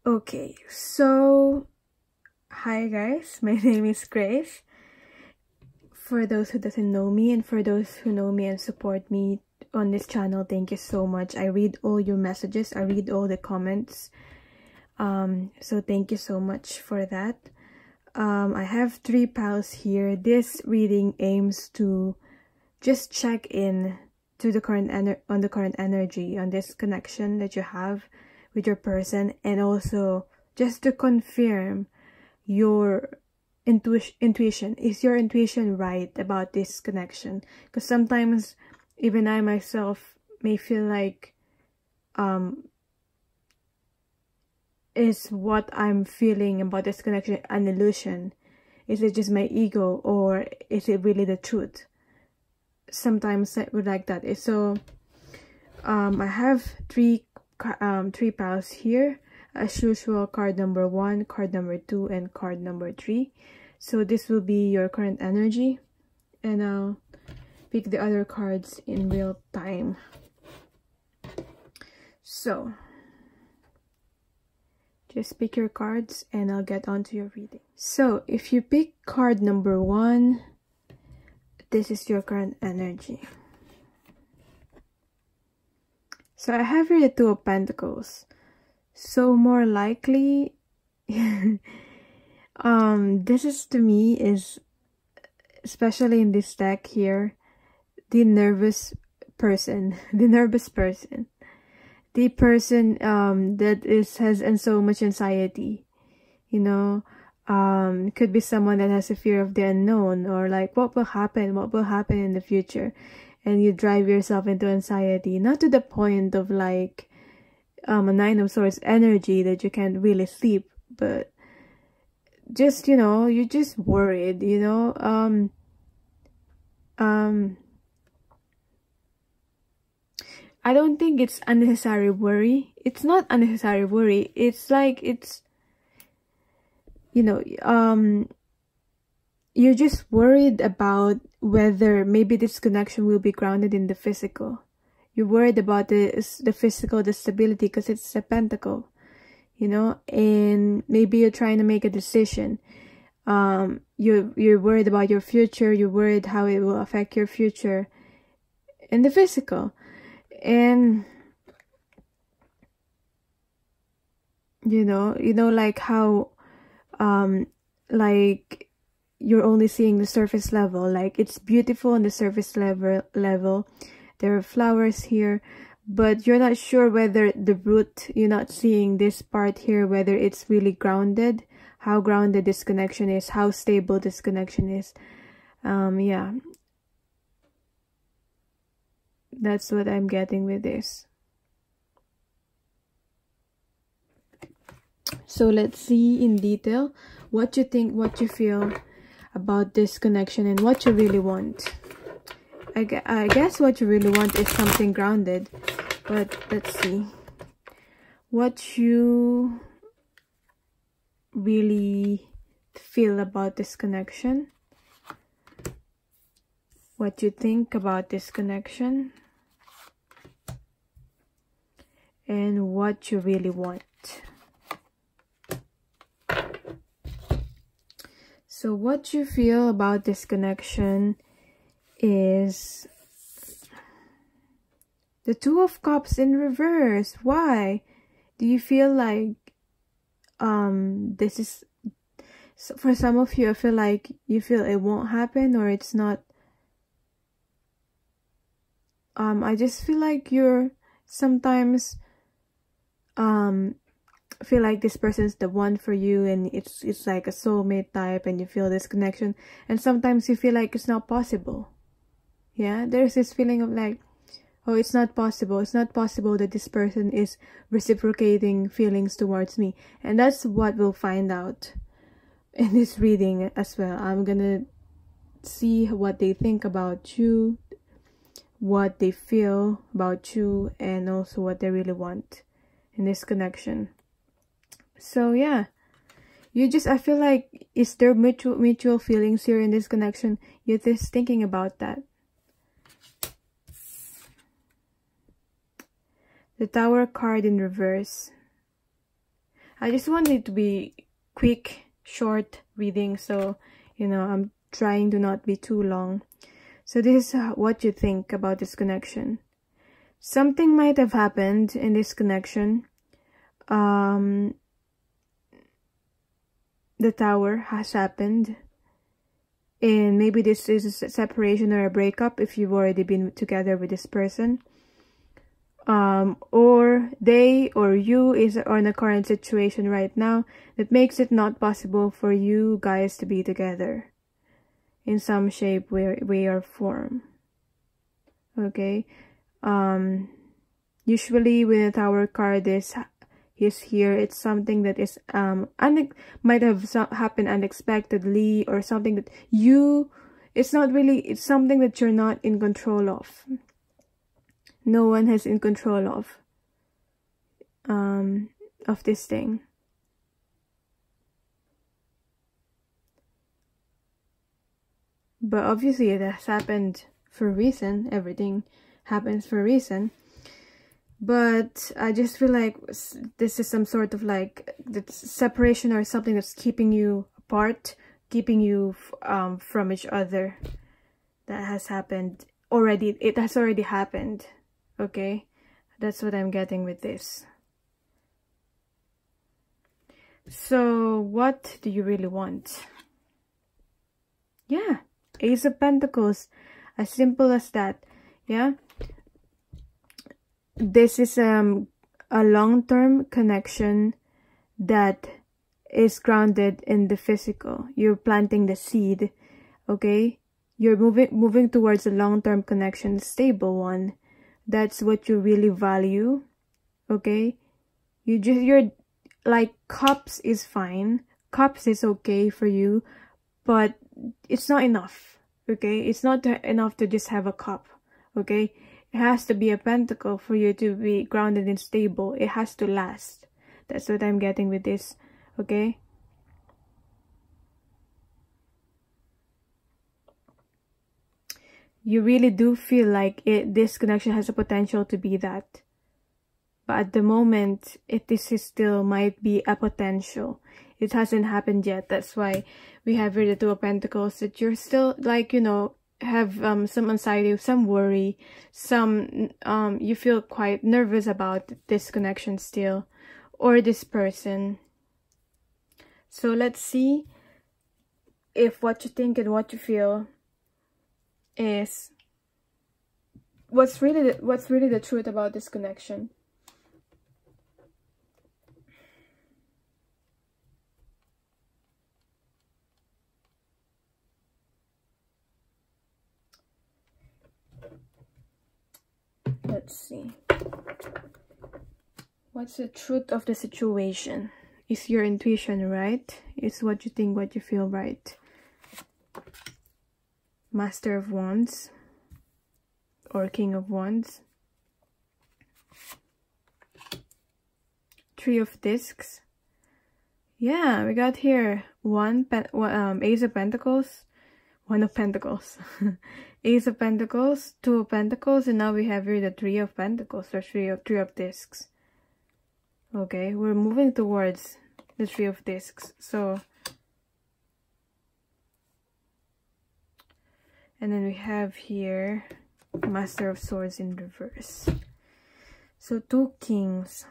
Okay, so hi guys, my name is Grace. For those who doesn't know me, and for those who know me and support me on this channel, thank you so much. I read all your messages, I read all the comments, so thank you so much for that. I have 3 piles here. This reading aims to just check in to the current energy, on this connection that you have with your person, and also just to confirm your intuition. Is your intuition right about this connection? Because sometimes even I myself may feel like is what I'm feeling about this connection an illusion? Is it just my ego, or is it really the truth? Sometimes I would like that. So I have three piles here as usual: card number 1, card number 2, and card number 3. So this will be your current energy, and I'll pick the other cards in real time. So just pick your cards and I'll get on to your reading. So if you pick card number 1, this is your current energy. So I have here the 2 of Pentacles. So more likely, this is, to me, is, especially in this deck here, the nervous person, the person that has so much anxiety, you know. Could be someone that has a fear of the unknown, or like what will happen in the future, and you drive yourself into anxiety, not to the point of like a 9 of Swords energy that you can't really sleep, but just, you know, you're just worried, you know. I don't think it's unnecessary worry. It's not unnecessary worry. It's like, it's, you know, you're just worried about whether maybe this connection will be grounded in the physical. You're worried about the physical, the stability, because it's a pentacle, you know, and maybe you're trying to make a decision. You're worried about your future. You're worried how it will affect your future in the physical. And you know, like how like you're only seeing the surface level, like it's beautiful on the surface level. There are flowers here, but you're not sure whether the root, you're not seeing this part here, whether it's really grounded, how grounded this connection is, how stable this connection is. Yeah, that's what I'm getting with this. So let's see in detail what you think, what you feel about this connection, and what you really want. I guess what you really want is something grounded, but let's see what you really feel about this connection, what you think about this connection, and what you really want. So what you feel about this connection is the 2 of Cups in reverse. Why? Do you feel like this is, so for some of you, I feel like you feel it won't happen, or it's not. I just feel like you're sometimes feel like this person's the one for you, and it's like a soulmate type, and you feel this connection, and sometimes you feel like it's not possible. Yeah, there's this feeling of like, oh, it's not possible that this person is reciprocating feelings towards me. And that's what we'll find out in this reading as well. I'm gonna see what they think about you, what they feel about you, and also what they really want in this connection. So yeah, I feel like, is there mutual feelings here in this connection? You're just thinking about that. The Tower card in reverse. I just want it to be quick, short reading, so you know, I'm trying to not be too long. So this is what you think about this connection. Something might have happened in this connection. The Tower has happened. And maybe this is a separation or a breakup if you've already been together with this person. Or they or you is on a current situation right now that makes it not possible for you guys to be together in some shape, way or form. Okay. Usually when the Tower card is here, it's something that is might have happened unexpectedly, or something that it's not really, it's something that you're not in control of. No one has in control of this thing. But obviously it has happened for a reason. Everything happens for a reason. But I just feel like this is some sort of like the separation or something that's keeping you apart, keeping you from each other. That has happened already. It has already happened. Okay, that's what I'm getting with this. So what do you really want? Yeah, Ace of Pentacles. As simple as that. Yeah. This is a long-term connection that is grounded in the physical. You're planting the seed, okay? You're moving towards a long-term connection, stable one. That's what you really value, okay? You're like, cups is fine. Cups is okay for you, but it's not enough, okay? It's not enough to just have a cup, okay? It has to be a pentacle for you to be grounded and stable. It has to last. That's what I'm getting with this, okay? You really do feel like this connection has a potential to be that. But at the moment, this is still might be a potential. It hasn't happened yet. That's why we have here the Two of Pentacles, that you're still, like, you know, have some anxiety, some worry, some you feel quite nervous about this connection still, or this person. So let's see if what you think and what you feel is what's really the truth about this connection. Let's see. What's the truth of the situation? Is your intuition right? Is what you think, what you feel right? Master of Wands or King of Wands. Three of Discs. Yeah, we got here Ace of Pentacles, One of Pentacles, Ace of Pentacles, Two of Pentacles, and now we have here the Three of Pentacles, or Three of Discs. Okay, we're moving towards the Three of Discs. So, and then we have here Master of Swords in reverse. So two Kings.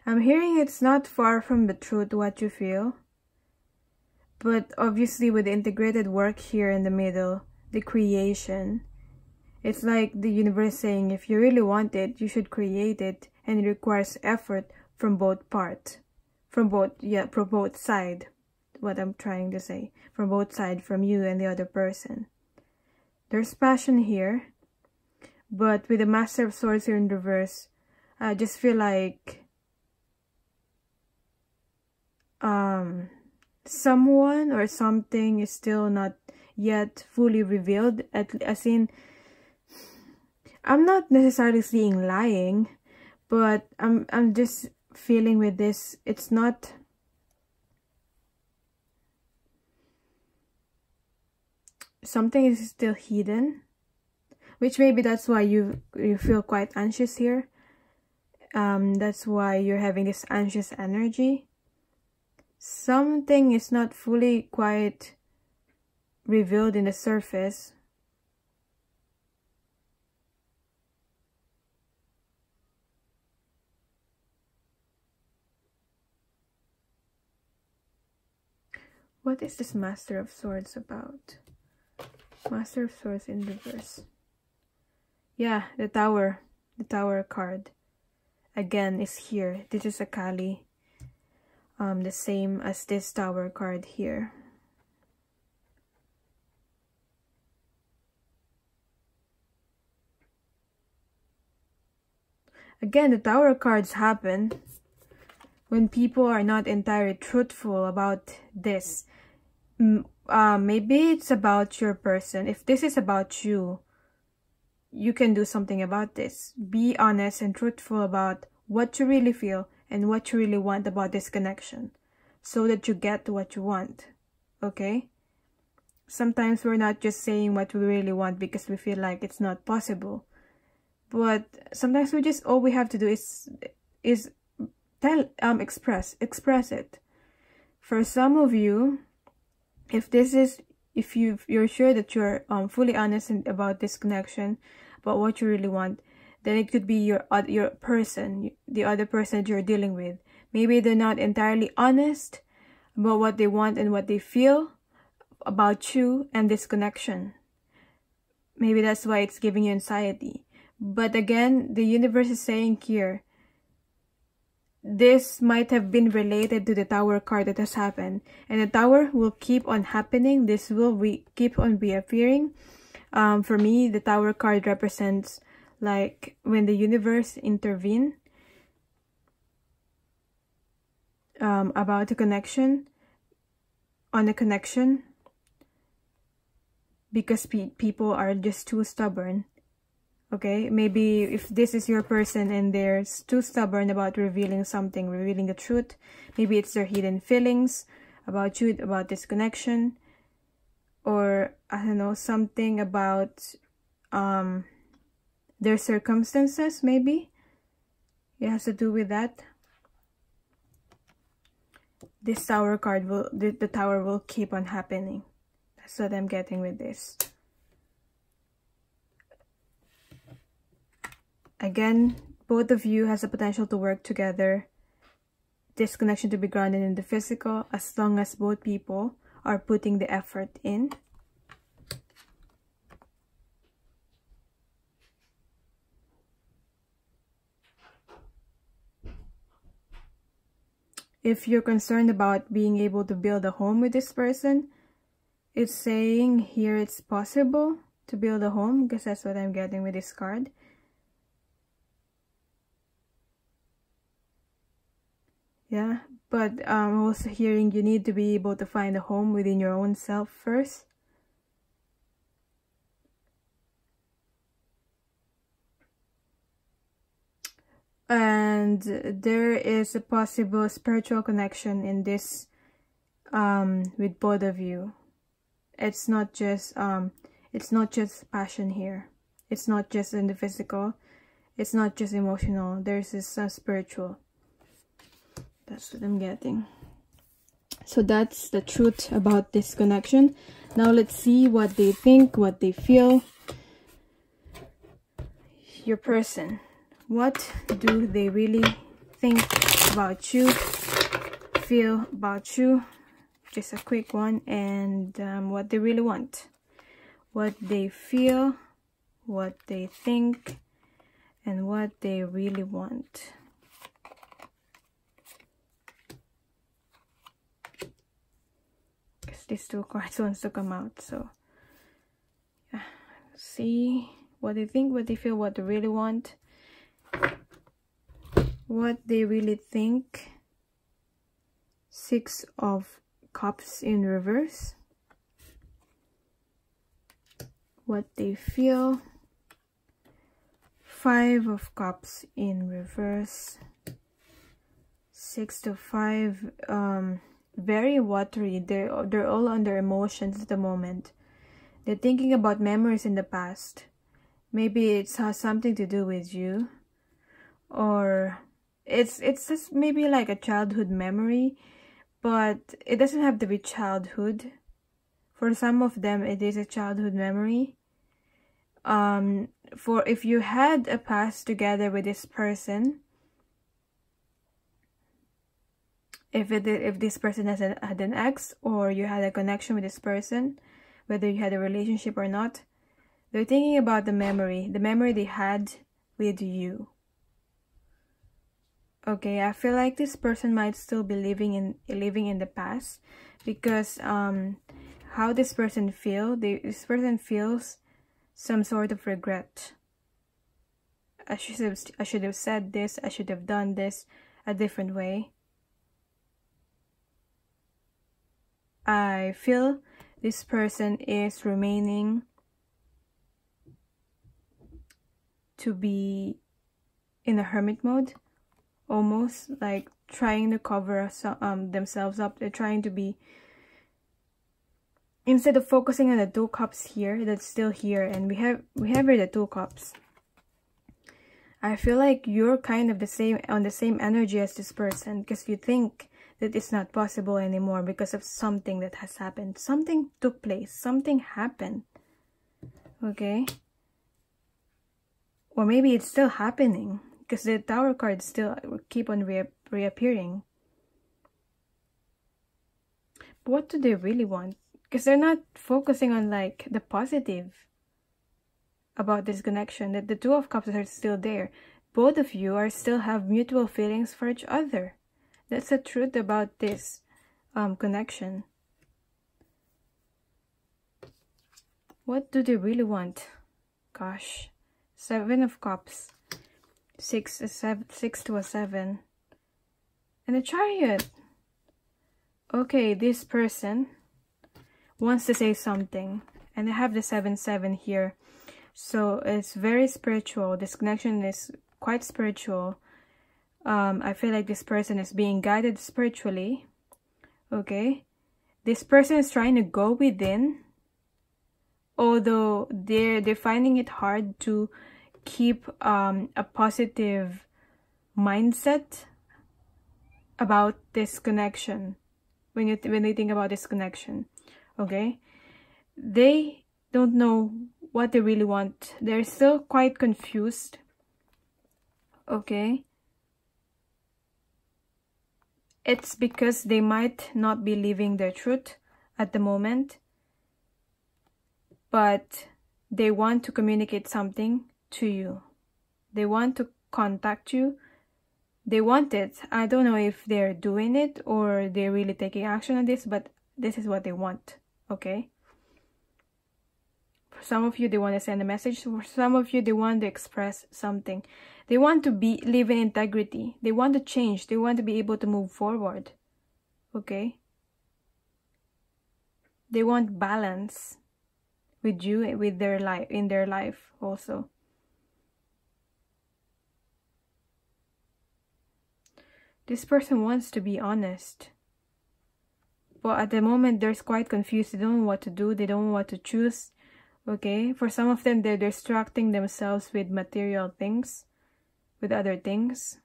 I'm hearing it's not far from the truth what you feel. But obviously with the integrated work here in the middle, the creation, it's like the universe saying if you really want it, you should create it, and it requires effort from both parts. From both sides. What I'm trying to say. From both sides, from you and the other person. There's passion here. But with the Master of Swords here in reverse, I just feel like someone or something is still not yet fully revealed, as in, I'm not necessarily seeing lying, but I'm just feeling with this, it's not, something is still hidden, which maybe that's why you feel quite anxious here. That's why you're having this anxious energy. Something is not fully quite revealed in the surface. What is this Master of Swords about? Master of Swords in reverse. Yeah, the Tower card again is here. This is a Kali, the same as this Tower card here. Again, the Tower cards happen when people are not entirely truthful about this. Maybe it's about your person. If this is about you, you can do something about this. Be honest and truthful about what you really feel and what you really want about this connection, so that you get what you want. Okay? Sometimes we're not just saying what we really want because we feel like it's not possible. But sometimes we just, all we have to do is express it. For some of you, if you're sure that you're fully honest about this connection, about what you really want, then it could be your person, the other person that you're dealing with. Maybe they're not entirely honest about what they want and what they feel about you and this connection. Maybe that's why it's giving you anxiety. But again, the universe is saying here, this might have been related to the Tower card that has happened, and the Tower will keep on happening. This will keep on reappearing. For me, the Tower card represents like when the universe intervene about a connection, on a connection, because people are just too stubborn. Okay, maybe if this is your person and they're too stubborn about revealing something, revealing the truth, maybe it's their hidden feelings about you, about this connection, or I don't know, something about their circumstances. Maybe it has to do with that. This Tower card will, the Tower will keep on happening. That's what I'm getting with this. Again, both of you has a potential to work together. This connection to be grounded in the physical, as long as both people are putting the effort in. If you're concerned about being able to build a home with this person, it's saying here it's possible to build a home, because that's what I'm getting with this card. Yeah, but I'm also hearing you need to be able to find a home within your own self first. And there is a possible spiritual connection in this with both of you. It's not just passion here. It's not just in the physical. It's not just emotional. There's this spiritual. That's what I'm getting. So that's the truth about this connection. Now let's see what they think, what they feel. Your person. What do they really think about you, feel about you? Just a quick one. And what they really want. What they feel, what they think, and what they really want. These two cards wants to come out, so yeah, see what they think, what they feel, what they really want, what they really think. 6 of Cups in reverse. What they feel. 5 of Cups in reverse. 6 to 5. Very watery. They're all under emotions at the moment. They're thinking about memories in the past. Maybe it has something to do with you, or it's just maybe like a childhood memory, but it doesn't have to be childhood. For some of them, it is a childhood memory. For if you had a past together with this person, if this person had an ex, or you had a connection with this person, whether you had a relationship or not, they're thinking about the memory they had with you. Okay, I feel like this person might still be living in the past, because how this person feels some sort of regret. I should have said this, I should have done this a different way. I feel this person is remaining to be in a hermit mode, almost like trying to cover themselves up. They're trying to be, instead of focusing on the 2 cups here, that's still here, and we have here the 2 cups. I feel like you're kind of on the same energy as this person, because you think that it's not possible anymore because of something that has happened. Something took place, something happened. Okay? Or maybe it's still happening, because the Tower cards still keep on reappearing. But what do they really want? Because they're not focusing on like the positive about this connection, that the 2 of Cups are still there. Both of you still have mutual feelings for each other. That's the truth about this connection. What do they really want? Gosh. 7 of Cups. 6 to a 7. And a Chariot. Okay, this person wants to say something. And I have the 7-7 here. So it's very spiritual. This connection is quite spiritual. I feel like this person is being guided spiritually. Okay? This person is trying to go within. Although they're finding it hard to keep a positive mindset about this connection. When they think about this connection. Okay? They don't know what they really want. They're still quite confused. Okay? It's because they might not be living their truth at the moment, but they want to communicate something to you. They want to contact you. They want it. I don't know if they're doing it or they're really taking action on this, but this is what they want. Okay? For some of you, they want to send a message. For some of you, they want to express something. They want to live in integrity. They want to change. They want to be able to move forward. Okay? They want balance with you, with their life, in their life also. This person wants to be honest. But at the moment, they're quite confused. They don't know what to do. They don't know what to choose. Okay? For some of them, they're distracting themselves with material things. With other things.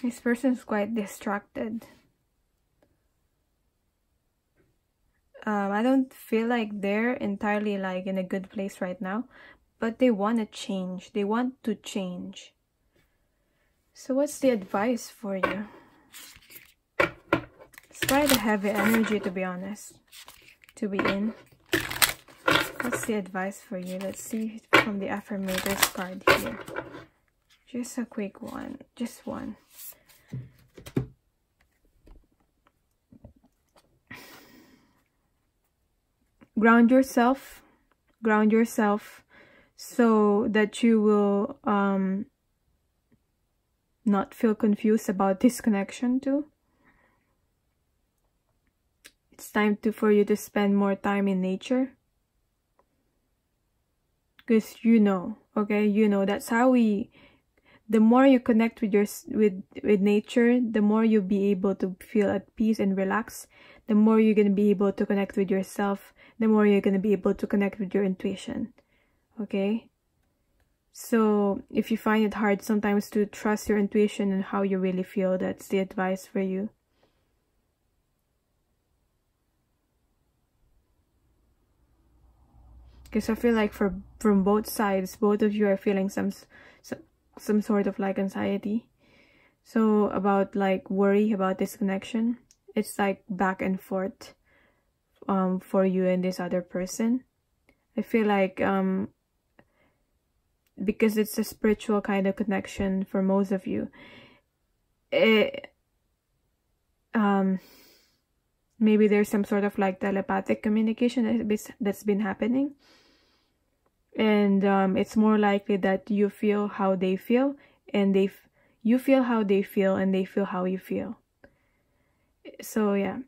This person is quite distracted. I don't feel like they're entirely like in a good place right now, but they want to change. They want to change. So what's the advice for you? It's quite a heavy energy, to be honest, to be in. What's the advice for you? Let's see from the Affirmators card here. Just a quick one. Just one. Ground yourself. Ground yourself so that you will not feel confused about this connection too. It's time for you to spend more time in nature. Because you know, okay, you know, that's how we the more you connect with with nature, the more you'll be able to feel at peace and relax. The more you're going to be able to connect with yourself, the more you're going to be able to connect with your intuition. Okay? So if you find it hard sometimes to trust your intuition and how you really feel, that's the advice for you. Because I feel like from both sides, both of you are feeling some sort of like anxiety. So about like worry about this connection. It's like back and forth for you and this other person. I feel like because it's a spiritual kind of connection for most of you, maybe there's some sort of like telepathic communication that's been happening, and it's more likely that you feel how they feel, and you feel how they feel, and they feel how you feel. So yeah,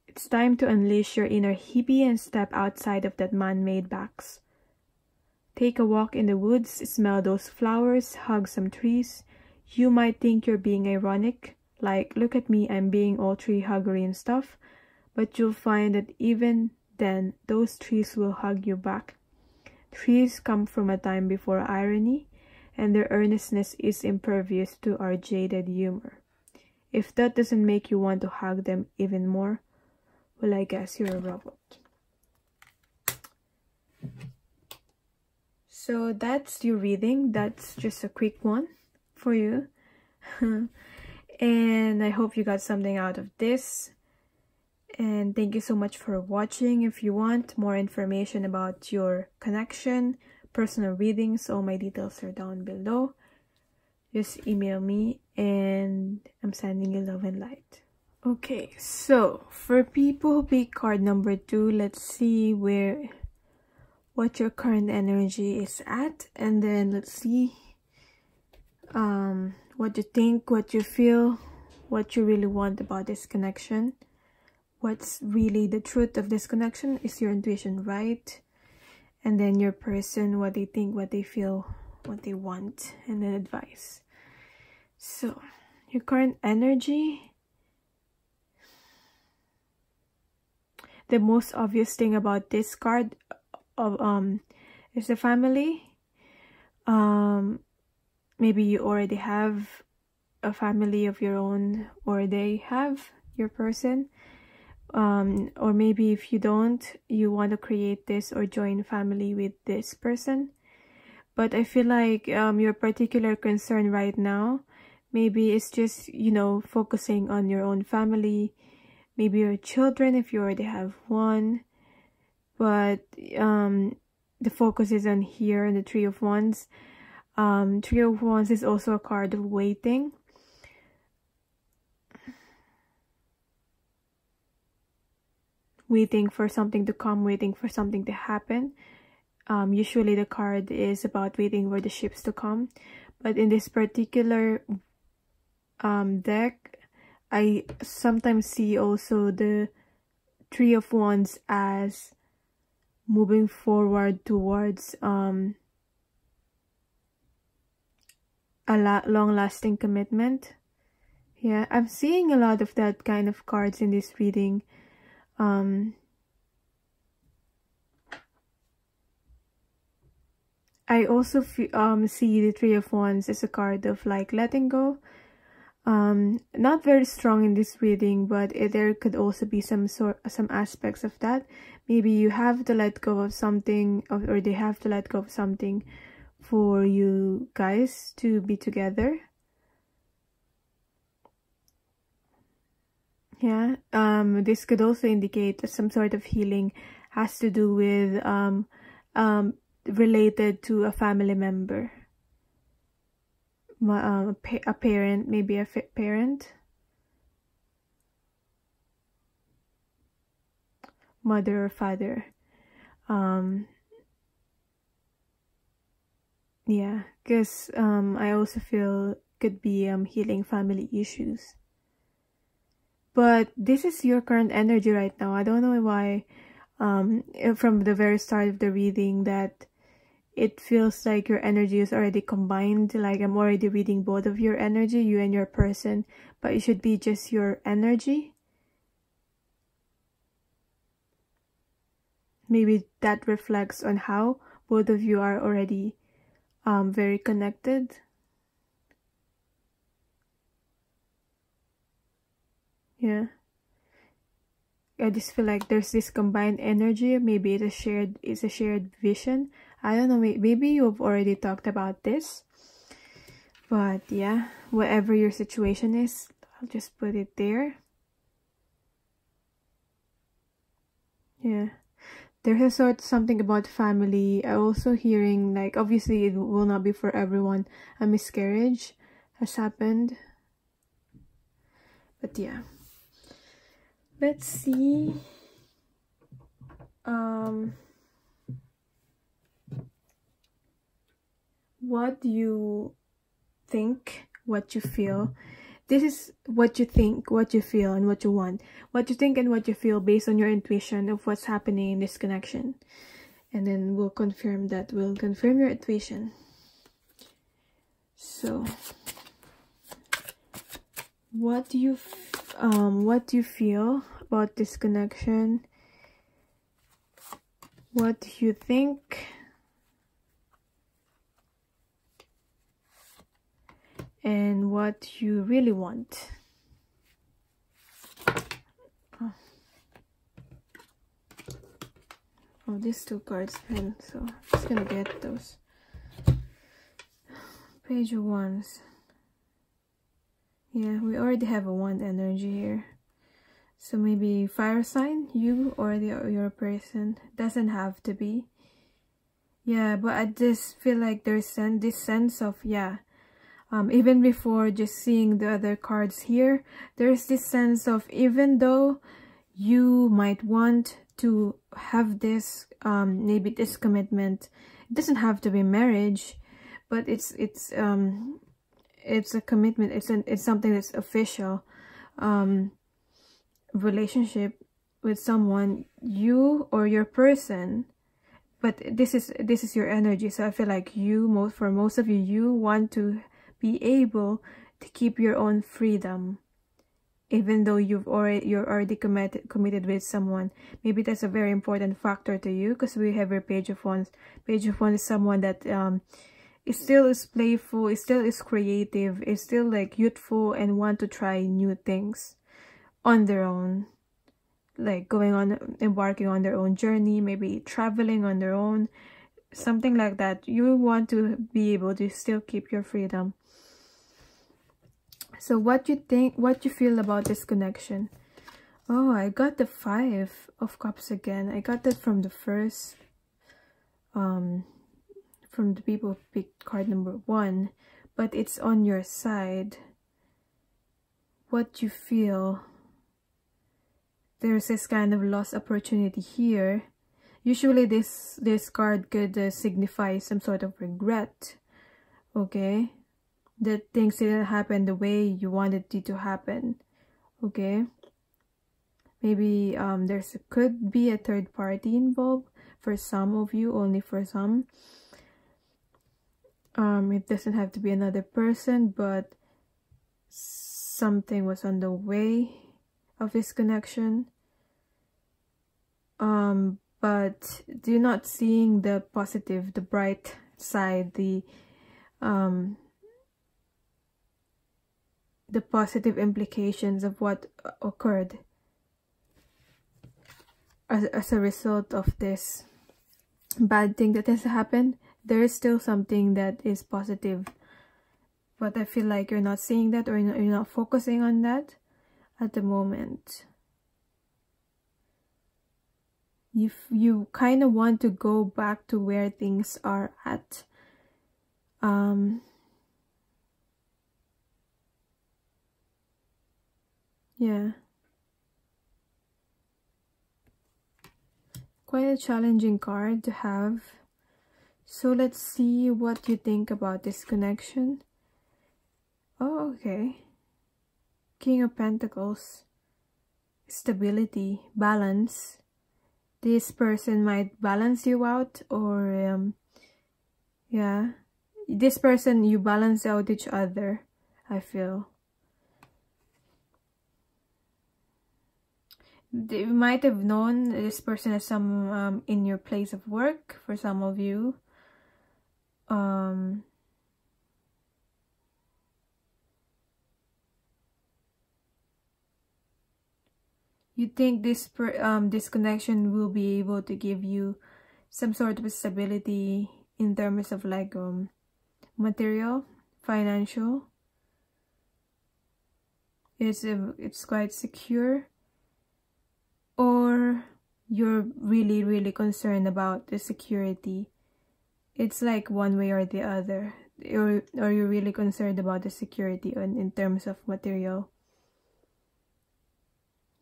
it's time to unleash your inner hippie and step outside of that man-made box. Take a walk in the woods, smell those flowers, hug some trees. You might think you're being ironic, like, look at me, I'm being all tree huggery and stuff, but you'll find that even then, those trees will hug you back. Trees come from a time before irony, and their earnestness is impervious to our jaded humor. If that doesn't make you want to hug them even more, well, I guess you're a robot. So that's your reading. That's just a quick one for you. And I hope you got something out of this. And thank you so much for watching. If you want more information about your connection, personal readings, all my details are down below. Just email me and I'm sending you love and light. Okay, so for people who pick card number 2, let's see what your current energy is at, and then let's see what you think, what you feel, what you really want about this connection. What's really the truth of this connection? Is your intuition right? And then your person, what they think, what they feel, what they want, and then advice. So your current energy, the most obvious thing about this card is the family. Maybe you already have a family of your own, or they have your person, or maybe if you don't, you want to create this or join family with this person. But I feel like your particular concern right now, maybe it's just, you know, focusing on your own family, maybe your children if you already have one. But the focus is on here in the Three of Wands. Three of Wands is also a card of waiting. Waiting for something to come, waiting for something to happen. Usually the card is about waiting for the ships to come. But in this particular deck, I sometimes see also the Three of Wands as moving forward towards a long-lasting commitment. Yeah, I'm seeing a lot of that kind of cards in this reading. I also see the Three of Wands as a card of like letting go. Not very strong in this reading, but there could also be some aspects of that. Maybe you have to let go of something, or they have to let go of something for you guys to be together. Yeah, this could also indicate that some sort of healing has to do with related to a family member, a parent, maybe a parent, mother or father. Yeah, because I also feel could be healing family issues. But this is your current energy right now. I don't know why from the very start of the reading that it feels like your energy is already combined. Like I'm already reading both of your energy, you and your person, but it should be just your energy. Maybe that reflects on how both of you are already very connected. Yeah. I just feel like there's this combined energy. Maybe it's a shared vision. I don't know, maybe you've already talked about this. But yeah, whatever your situation is, I'll just put it there. Yeah. There's something about family. I'm also hearing, like, obviously it will not be for everyone. A miscarriage has happened. But yeah. Let's see. What you think, what you feel. This is what you think, what you feel, and what you want. What you think and what you feel based on your intuition of what's happening in this connection. And then we'll confirm that. We'll confirm your intuition. So, what do you feel about this connection? What do you think? And what you really want. Oh, these two cards then, so I'm just gonna get those. Page of Wands. Yeah, we already have a wand energy here. So maybe fire sign, you or your person. Doesn't have to be. Yeah, but I just feel like there's this sense of, yeah. Even before just seeing the other cards here, there's this sense of, even though you might want to have this, maybe this commitment, it doesn't have to be marriage, but it's a commitment. It's something that's official, relationship with someone, you or your person. But this is your energy, so I feel like for most of you, you want to be able to keep your own freedom, even though you're already committed with someone. Maybe that's a very important factor to you, because we have your Page of Wands. Page of Wands is someone that still is playful, it still is creative, is still like youthful, and want to try new things on their own, like embarking on their own journey, maybe traveling on their own, something like that. You want to be able to still keep your freedom. So what you think, what you feel about this connection? Oh, I got the 5 of Cups again. I got that from the first, from the people who picked card number 1, but it's on your side. What you feel? There's this kind of lost opportunity here. Usually this card could signify some sort of regret, okay? That things didn't happen the way you wanted it to happen, okay? Maybe could be a third party involved for some of you, only for some. It doesn't have to be another person, but something was on the way of this connection. But you're not seeing the positive, the bright side, the positive implications of what occurred as a result of this bad thing that has happened. There is still something that is positive, but I feel like you're not seeing that, or you're not focusing on that at the moment. You kind of want to go back to where things are at. Yeah. Quite a challenging card to have. So let's see what you think about this connection. Oh, okay. King of Pentacles. Stability, balance. This person might balance you out, or Yeah, this person, you balance out each other, I feel. You might have known this person as some in your place of work for some of you. You think this this connection will be able to give you some sort of stability in terms of like material, financial. It's quite secure, or you're really concerned about the security. It's like one way or the other, or you're really concerned about the security in terms of material.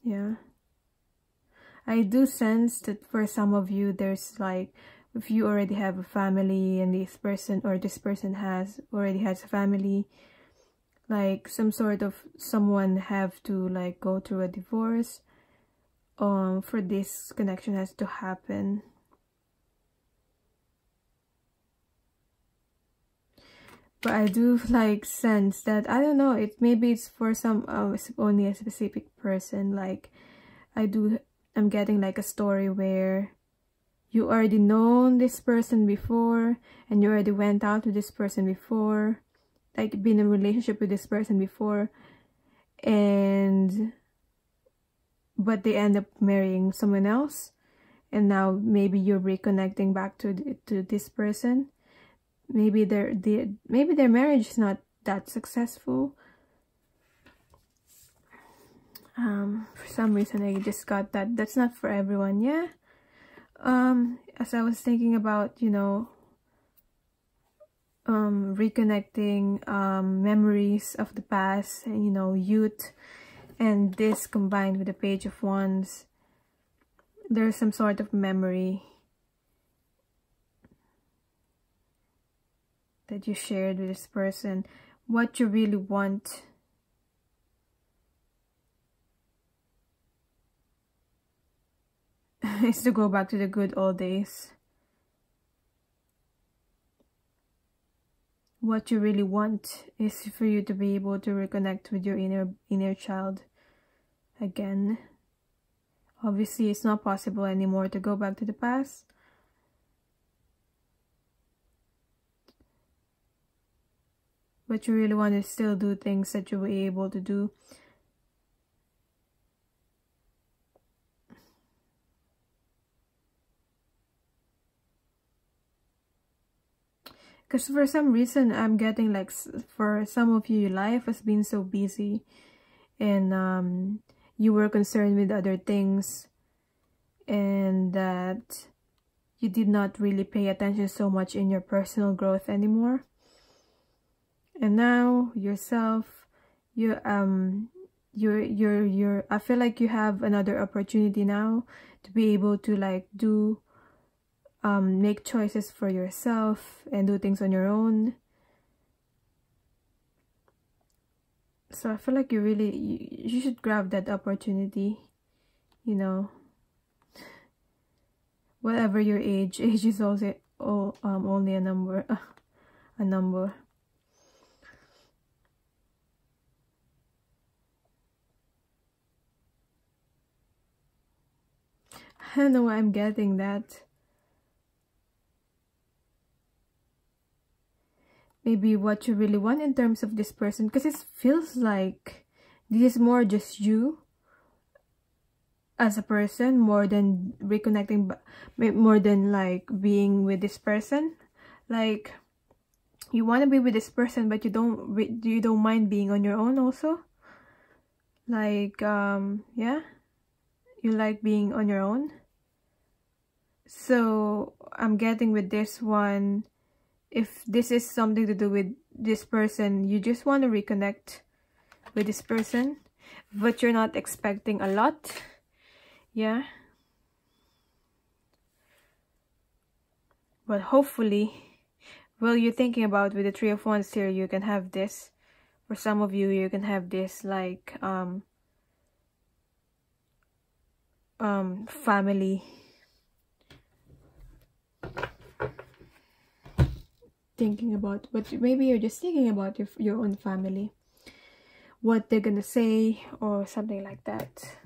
Yeah, I do sense that for some of you, there's like, if you already have a family and this person already has a family, like some sort of someone have to like go through a divorce for this connection has to happen. But I do like sense that, I don't know, maybe it's for some only a specific person. Like I'm getting like a story where you already known this person before, and you already went out with this person before, like been in a relationship with this person before, but they end up marrying someone else, and now maybe you're reconnecting back to this person. Maybe their marriage is not that successful. For some reason I just got that. That's not for everyone, yeah. As I was thinking about, you know, reconnecting memories of the past, and you know, youth, and this combined with the Page of Wands, there's some sort of memory that you shared with this person. What you really want is to go back to the good old days. What you really want is for you to be able to reconnect with your inner child again. Obviously, it's not possible anymore to go back to the past. But you really want to still do things that you were able to do. Because for some reason, I'm getting like, for some of you, life has been so busy, and you were concerned with other things, and that you did not really pay attention so much in your personal growth anymore. And now yourself, I feel like you have another opportunity now to be able to like make choices for yourself and do things on your own. So I feel like you should grab that opportunity, you know. Whatever your age is also only a number. A number. I don't know why I'm getting that. Maybe what you really want in terms of this person, because it feels like this is more just you as a person, more than reconnecting, more than like being with this person. Like you want to be with this person, but you don't mind being on your own also. Like yeah, you like being on your own. So I'm getting with this one, if this is something to do with this person, you just want to reconnect with this person, but you're not expecting a lot. Yeah. But hopefully, well, you're thinking about with the Three of Wands here, you can have this. For some of you, you can have this like family. thinking about, but maybe you're just thinking about your own family, what they're gonna say or something like that.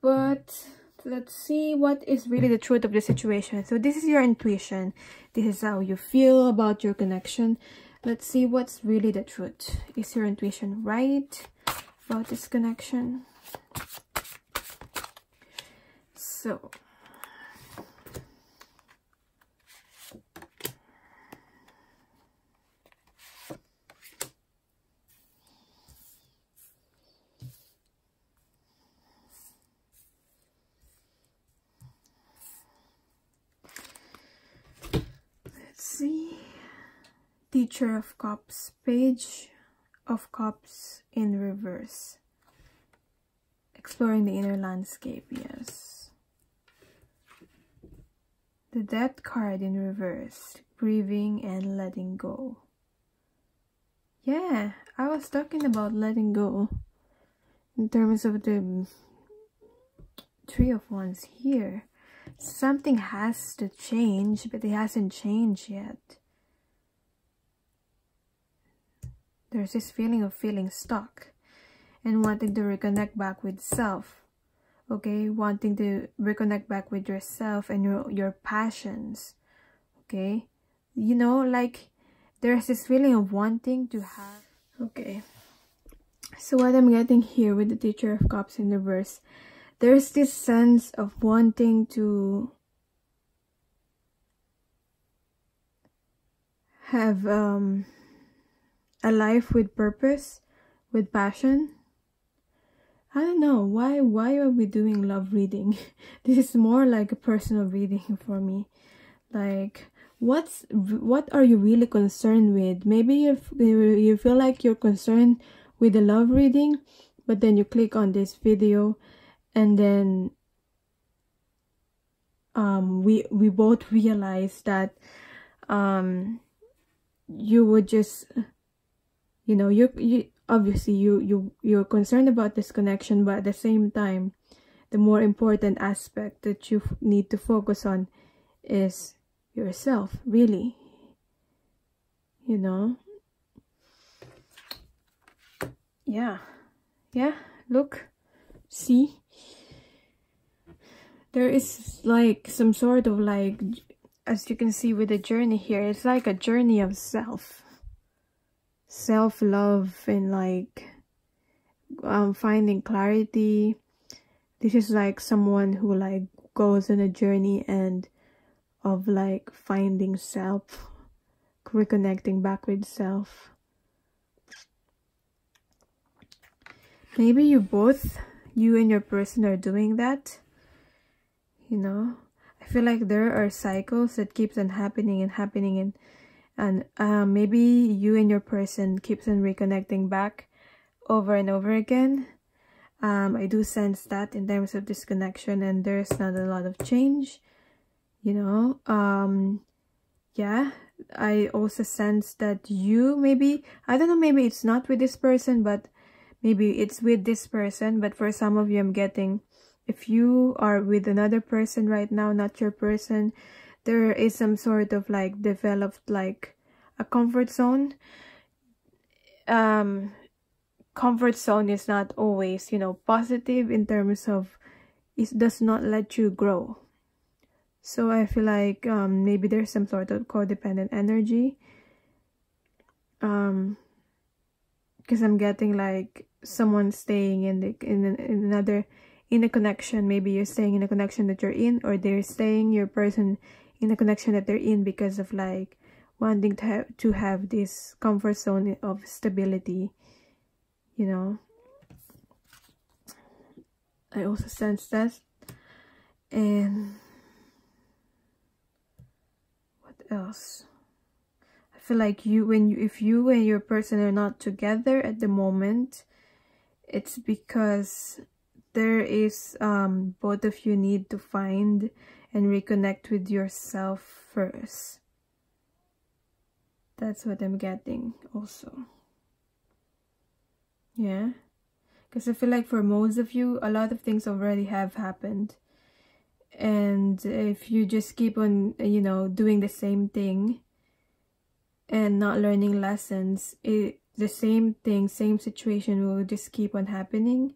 But let's see what is really the truth of the situation. So this is your intuition. This is how you feel about your connection. Let's see what's really the truth. Is your intuition right about this connection? So see, Teacher of Cups, Page of Cups in reverse. Exploring the inner landscape, yes. The Death card in reverse, grieving and letting go. Yeah, I was talking about letting go in terms of the Three of Wands here. Something has to change, but it hasn't changed yet. There's this feeling of feeling stuck and wanting to reconnect back with self. Okay, wanting to reconnect back with yourself and your passions. Okay, you know, like there's this feeling of wanting to have. Okay, so what I'm getting here with the Teacher of Cups in reverse, there's this sense of wanting to have a life with purpose, with passion. I don't know why are we doing love reading? This is more like a personal reading for me. Like, what are you really concerned with? Maybe you feel like you're concerned with the love reading, but then you click on this video and then we both realize that you would just, you know, you obviously you're concerned about this connection, but at the same time the more important aspect that you need to focus on is yourself, really, you know. Yeah, look, see, there is like some sort of like, as you can see with the journey here, it's like a journey of self-love and like finding clarity. This is like someone who like goes on a journey and of like finding self, reconnecting back with self. Maybe you and your person are doing that, you know. I feel like there are cycles that keeps on happening and maybe you and your person keeps on reconnecting back over and over again. I do sense that in terms of this connection, and there's not a lot of change, you know. Yeah, I also sense that you maybe, I don't know, maybe it's not with this person, but maybe it's with this person. But for some of you, I'm getting, if you are with another person right now, not your person, there is some sort of like developed like a comfort zone. Comfort zone is not always, you know, positive in terms of it does not let you grow. So I feel like maybe there's some sort of codependent energy. Because I'm getting like someone staying in a connection. Maybe you're staying in a connection that you're in, or they're staying, your person, in a connection that they're in because of like wanting to have this comfort zone of stability, you know. I also sense that. And what else? I feel like if you and your person are not together at the moment, it's because there is both of you need to find and reconnect with yourself first. That's what I'm getting also. Yeah, because I feel like for most of you, a lot of things already have happened, and if you just keep on, you know, doing the same thing, and not learning lessons, the same thing, same situation will just keep on happening.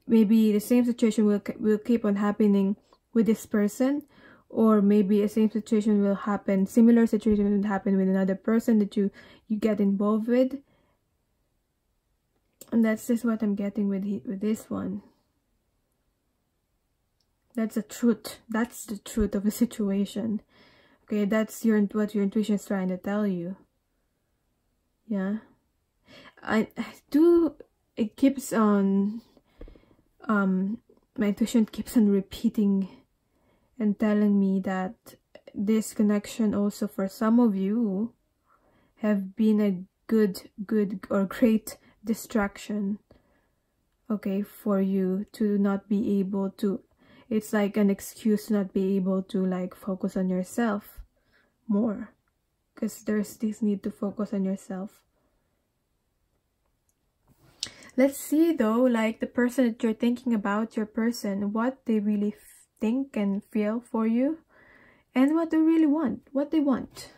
Maybe the same situation will keep on happening with this person, or maybe a same situation will happen, similar situation will happen with another person that you get involved with. And that's just what I'm getting with this one. That's the truth. That's the truth of the situation. Okay, that's what your intuition is trying to tell you. Yeah. It keeps on, my intuition keeps on repeating and telling me that this connection also for some of you have been a good or great distraction, okay, for you to not be able to, it's like an excuse to not be able to like focus on yourself more, because there's this need to focus on yourself. Let's see though, like the person that you're thinking about, your person, what they really think and feel for you, and what they really want, what they want,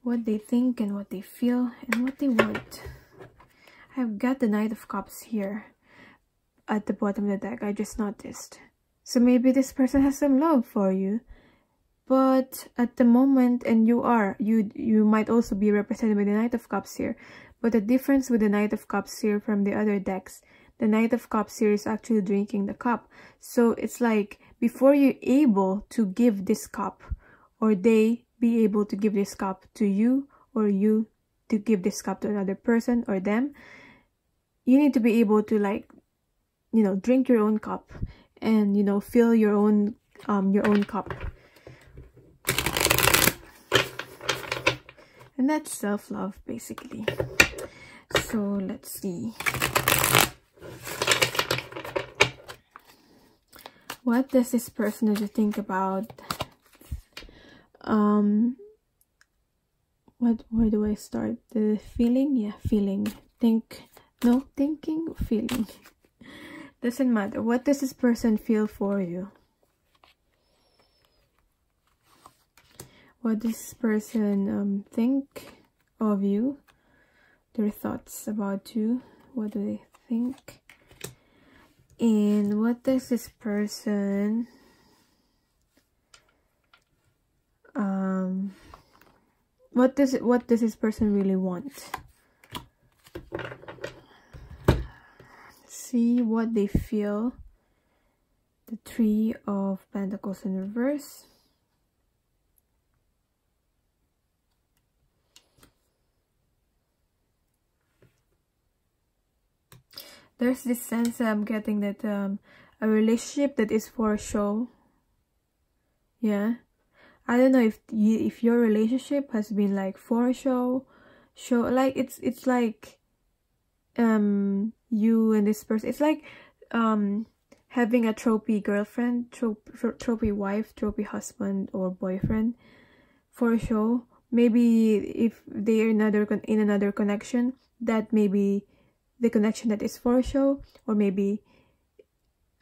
what they think and what they feel and what they want. I've got the Knight of Cups here at the bottom of the deck. I just noticed. So maybe this person has some love for you, but at the moment, and you might also be represented by the Knight of Cups here. But the difference with the Knight of Cups here from the other decks, the Knight of Cups here is actually drinking the cup. So it's like before you're able to give this cup, or they be able to give this cup to you, or you to give this cup to another person or them, you need to be able to, like, you know, drink your own cup and, you know, fill your own cup. And that's self-love basically. So let's see. What does this person need to think about? Where do I start? The feeling? Yeah, feeling. Thinking, feeling. Doesn't matter. What does this person feel for you? What does this person think of you? Their thoughts about you. What do they think? And what does this person what does this person really want? See what they feel. The Three of Pentacles in reverse. There's this sense I'm getting that a relationship that is for show. Yeah, I don't know if your relationship has been like for show, like it's like you and this person. It's like having a trophy girlfriend, trophy wife, trophy husband or boyfriend for show. Maybe if they are in another connection, that may be the connection that is for show, or maybe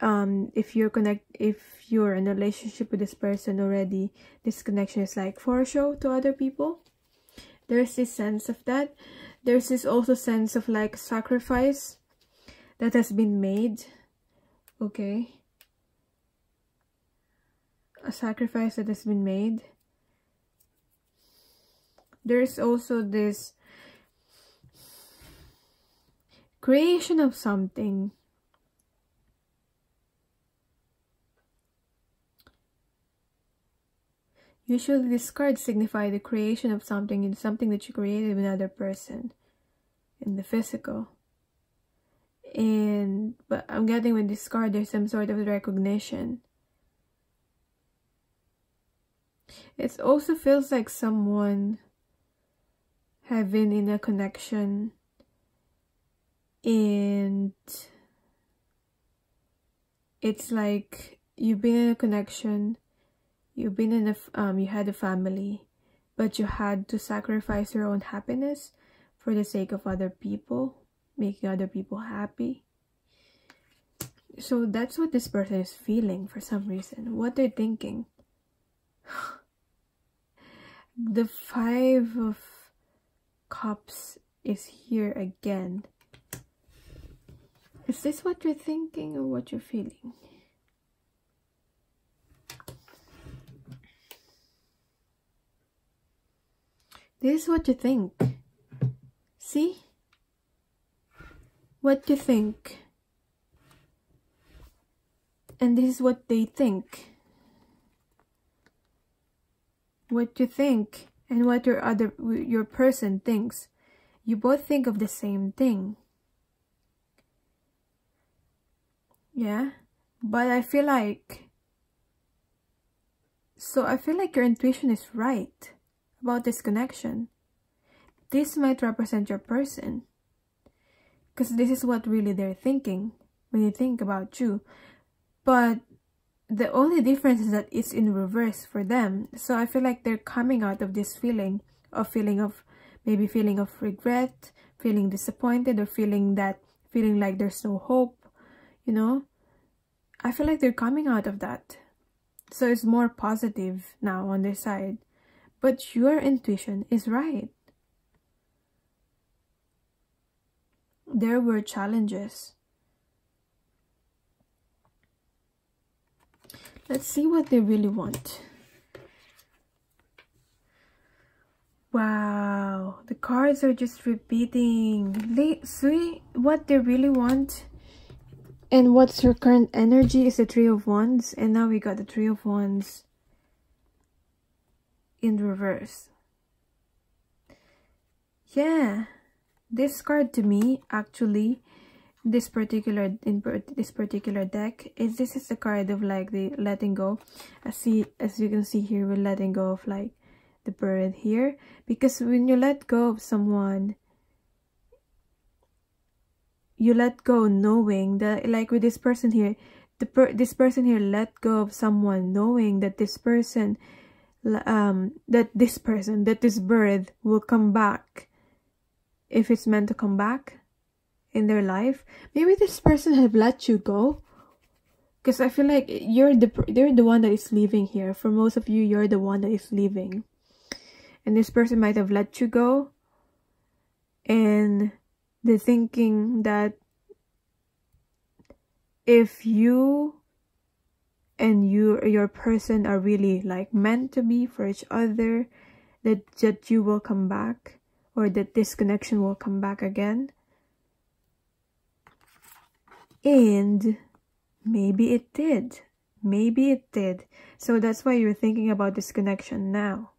if you're in a relationship with this person already, this connection is like for show to other people. There's this sense of that. There's this also sense of like sacrifice that has been made. Okay, a sacrifice that has been made. There's also this creation of something. Usually this card signifies the creation of something in something that you created with another person in the physical. But I'm getting with this card there's some sort of recognition. It also feels like someone have been in a connection, and it's like you've been in a connection, you've been in you had a family, but you had to sacrifice your own happiness for the sake of other people, making other people happy. So that's what this person is feeling for some reason. What they're thinking. The Five of Cups is here again. Is this what you're thinking or what you're feeling? This is what you think. See? What you think. And this is what they think. What you think and what your person thinks. You both think of the same thing. Yeah? But I feel like your intuition is right about this connection. This might represent your person, because this is what really they're thinking when you think about you. But the only difference is that it's in reverse for them. So I feel like they're coming out of this feeling of regret, feeling disappointed, or feeling like there's no hope, you know. I feel like they're coming out of that. So it's more positive now on their side. But your intuition is right. There were challenges. Let's see what they really want. Wow, the cards are just repeating. See what they really want. And what's your current energy is the Three of Wands. And now we got the Three of Wands in reverse. Yeah, this card to me, actually, this particular deck is the card of like the letting go. As you can see here, we're letting go of like the bird here, because when you let go of someone, you let go knowing that, like with this person here, this person here let go of someone knowing that this bird will come back if it's meant to come back in their life. Maybe this person have let you go, because I feel like they're the one that is leaving here. For most of you, you're the one that is leaving, and this person might have let you go, and they're thinking that if you and your person are really like meant to be for each other, that you will come back, or that this connection will come back again. And maybe it did. Maybe it did. So that's why you're thinking about this connection now.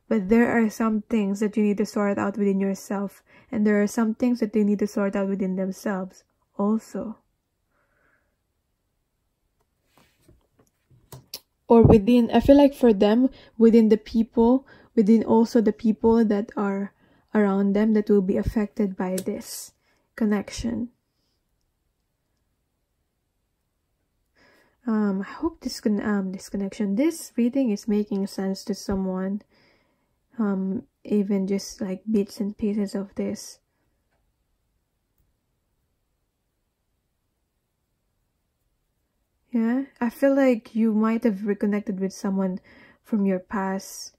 But there are some things that you need to sort out within yourself, and there are some things that they need to sort out within themselves also. Or within, I feel like for them, within the people, within also the people that are around them that will be affected by this connection. I hope this connection, this reading is making sense to someone. Even just like bits and pieces of this. Yeah, I feel like you might have reconnected with someone from your past,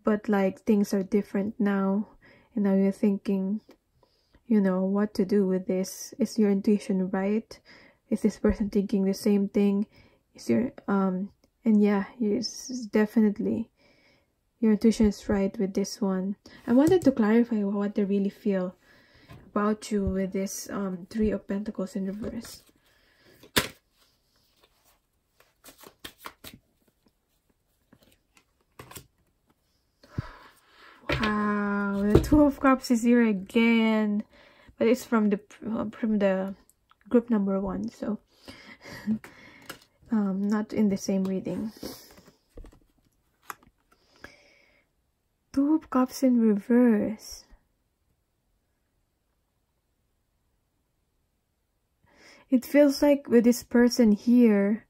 but like things are different now, and now you're thinking, you know, what to do with this. Is your intuition right? Is this person thinking the same thing? Is your and yeah, yes, definitely your intuition is right with this one. I wanted to clarify what they really feel about you with this Three of Pentacles in reverse. Wow, the Two of Cups is here again, but it's from the group number 1, so not in the same reading. Two of Cups in reverse. It feels like with this person here,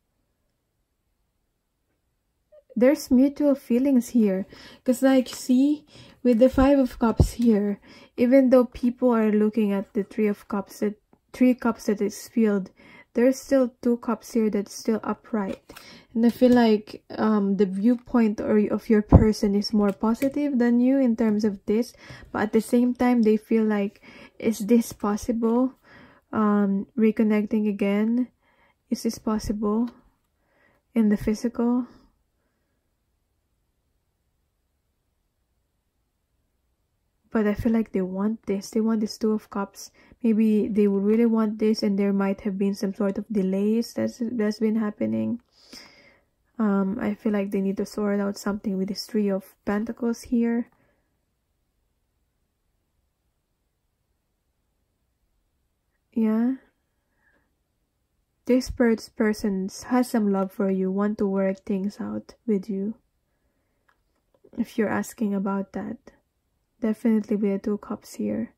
there's mutual feelings here. Because like, see, with the Five of Cups here, even though people are looking at the Three of Cups, that 3 cups that is filled, there's still 2 cups here that's still upright. And I feel like the viewpoint of your person is more positive than you in terms of this. But at the same time, they feel like, is this possible? Reconnecting again? Is this possible in the physical? But I feel like they want this. They want this 2 of cups. Maybe they would really want this, and there might have been some sort of delays that's been happening. I feel like they need to sort out something with this 3 of Pentacles here. Yeah. This person has some love for you, want to work things out with you. If you're asking about that. Definitely with the 2 cups here.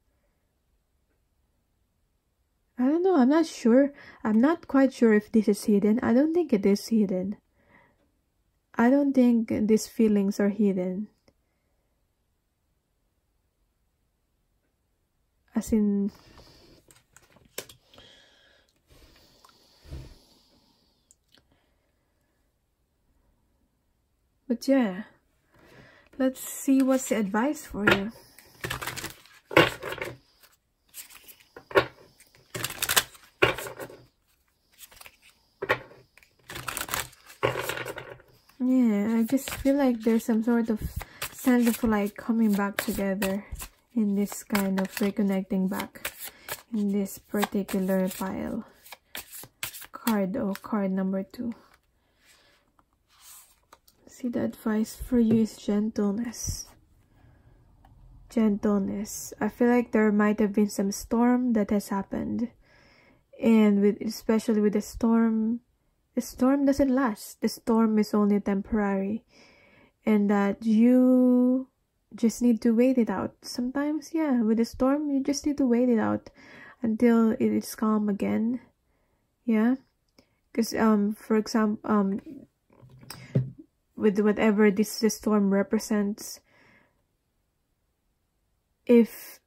I don't know. I'm not sure. I'm not quite sure if this is hidden. I don't think it is hidden. I don't think these feelings are hidden. As in... But yeah. Let's see what's the advice for you. Yeah, I just feel like there's some sort of sense of like coming back together in this kind of reconnecting back in this particular pile. Card number 2. See, the advice for you is gentleness. Gentleness. I feel like there might have been some storm that has happened. And especially with the storm doesn't last. The storm is only temporary. And that you just need to wait it out. Sometimes, yeah, with the storm, you just need to wait it out until it is calm again. Yeah. Because, for example, with whatever this storm represents, if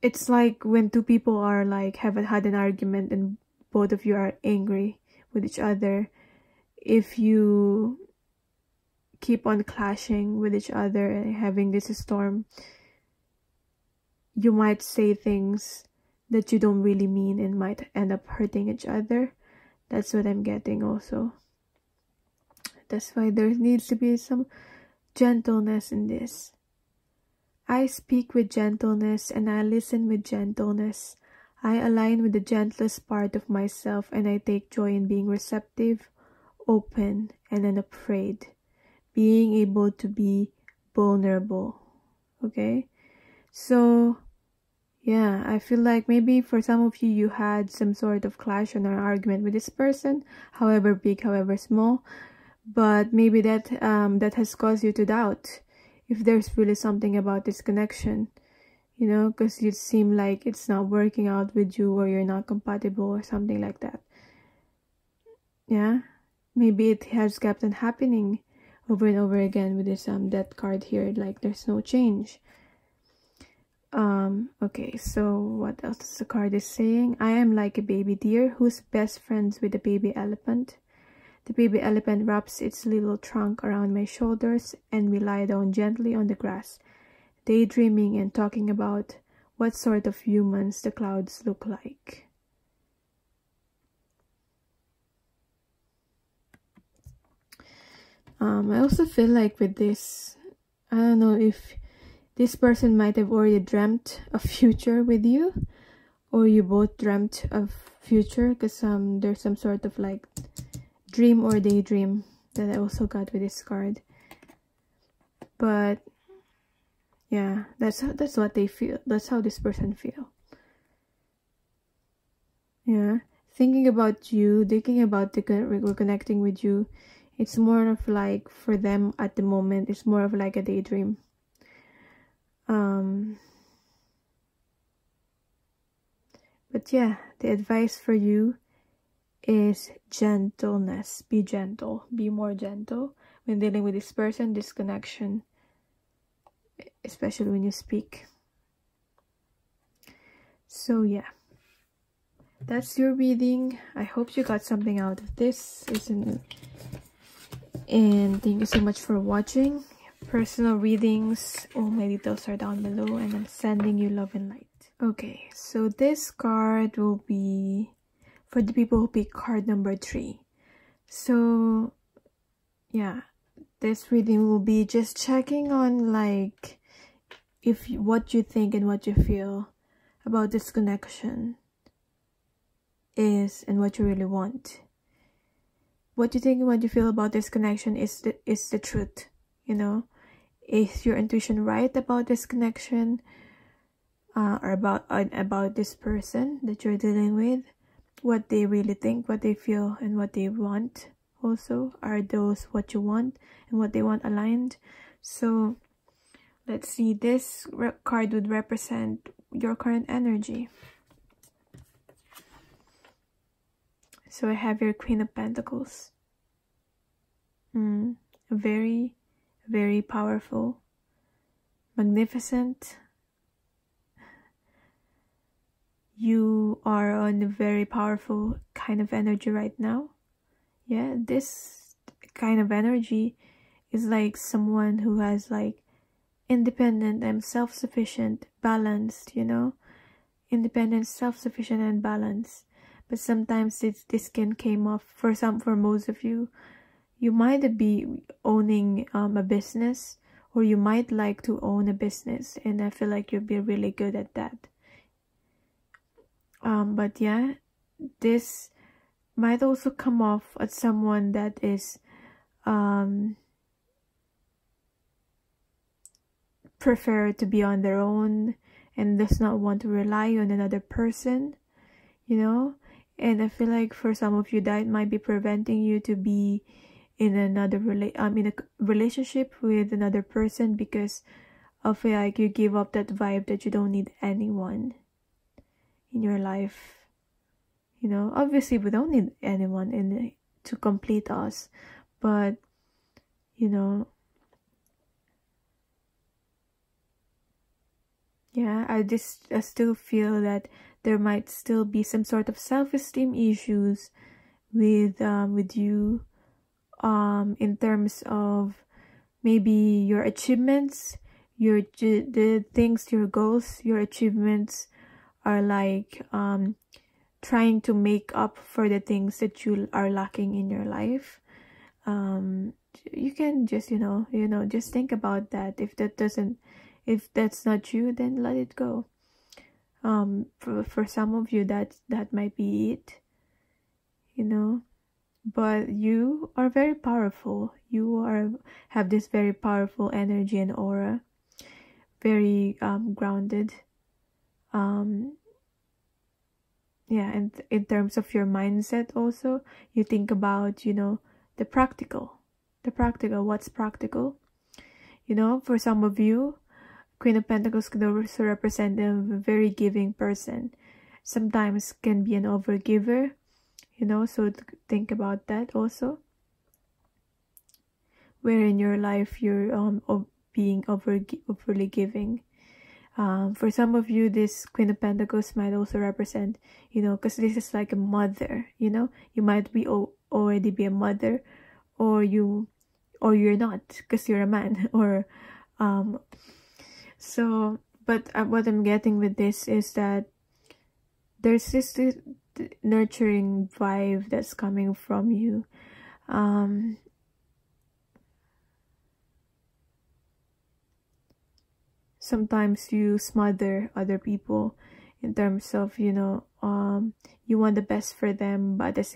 it's like when 2 people are like have had an argument and both of you are angry with each other, if you keep on clashing with each other and having this storm, you might say things that you don't really mean and might end up hurting each other. That's what I'm getting also. That's why there needs to be some gentleness in this. I speak with gentleness and I listen with gentleness. I align with the gentlest part of myself and I take joy in being receptive, open, and unafraid. Being able to be vulnerable. Okay? So, yeah, I feel like maybe for some of you, you had some sort of clash or argument with this person, however big, however small. But maybe that that has caused you to doubt if there's really something about this connection, you know, because you seem like it's not working out with you or you're not compatible or something like that. Yeah, maybe it has kept on happening over and over again with this death card here, like there's no change. Okay, so what else the card is saying? I am like a baby deer who's best friends with a baby elephant. The baby elephant wraps its little trunk around my shoulders and we lie down gently on the grass, daydreaming and talking about what sort of humans the clouds look like. I also feel like with this, I don't know if this person might have already dreamt a future with you, or you both dreamt of future, because there's some sort of like dream or daydream that I also got with this card. But yeah, that's what they feel. That's how this person feel. Yeah, thinking about you, thinking about reconnecting with you. It's more of like, for them at the moment, it's more of like a daydream. But yeah, the advice for you is gentleness. Be gentle. Be more gentle when dealing with this person, this connection, especially when you speak. So yeah, that's your reading. I hope you got something out of this, and thank you so much for watching. Personal readings, all my details are down below, and I'm sending you love and light. Okay, so this card will be for the people who pick card number 3. So yeah, this reading will be just checking on like what you think and what you feel about this connection is, and what you really want. What you think and what you feel about this connection is the truth, you know. Is your intuition right about this connection, or about this person that you're dealing with? What they really think, what they feel, and what they want also, are those what you want and what they want aligned? So let's see, this card would represent your current energy. So I have your Queen of Pentacles. Very, very powerful, magnificent. You are on a very powerful kind of energy right now. Yeah, this kind of energy is like someone who has like independent and self-sufficient, balanced, you know, independent, self-sufficient and balanced. But sometimes this can came off for most of you. You might be owning a business, or you might like to own a business, and I feel like you'll be really good at that. But yeah, this might also come off as someone that is prefer to be on their own and does not want to rely on another person, you know. And I feel like for some of you that might be preventing you to be in another in a relationship with another person, because I feel like you give up that vibe that you don't need anyone in your life. You know, obviously we don't need anyone to complete us, but you know, yeah, I still feel that there might still be some sort of self-esteem issues with you, in terms of maybe your achievements, the things, your goals, your achievements are like trying to make up for the things that you are lacking in your life. You can just just think about that. If that's not you, then let it go. For some of you that might be it, you know. But you are very powerful. You have this very powerful energy and aura, very grounded. Yeah, and in terms of your mindset also, you think about, you know, the practical, what's practical. You know, for some of you, Queen of Pentacles could also represent a very giving person. Sometimes can be an overgiver, you know, so think about that also. Where in your life you're being overly giving. For some of you, this Queen of Pentacles might also represent, you know, because this is like a mother, you know. You might be already be a mother, or you're not, because you're a man, or so. But what I'm getting with this is that there's this nurturing vibe that's coming from you. Sometimes you smother other people in terms of, you know, you want the best for them, but it's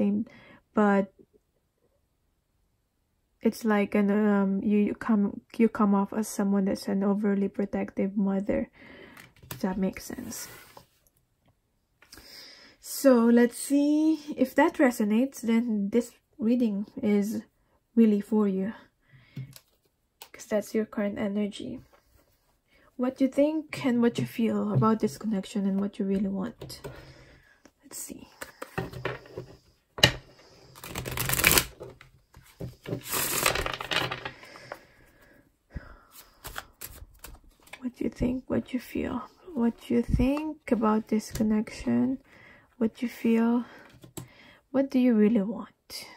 like you come off as someone that's an overly protective mother. Does that make sense? So let's see if that resonates. Then this reading is really for you, because that's your current energy. What you think and what you feel about this connection and what you really want. Let's see. What you think, what you feel, what you think about this connection, what you feel. What do you really want?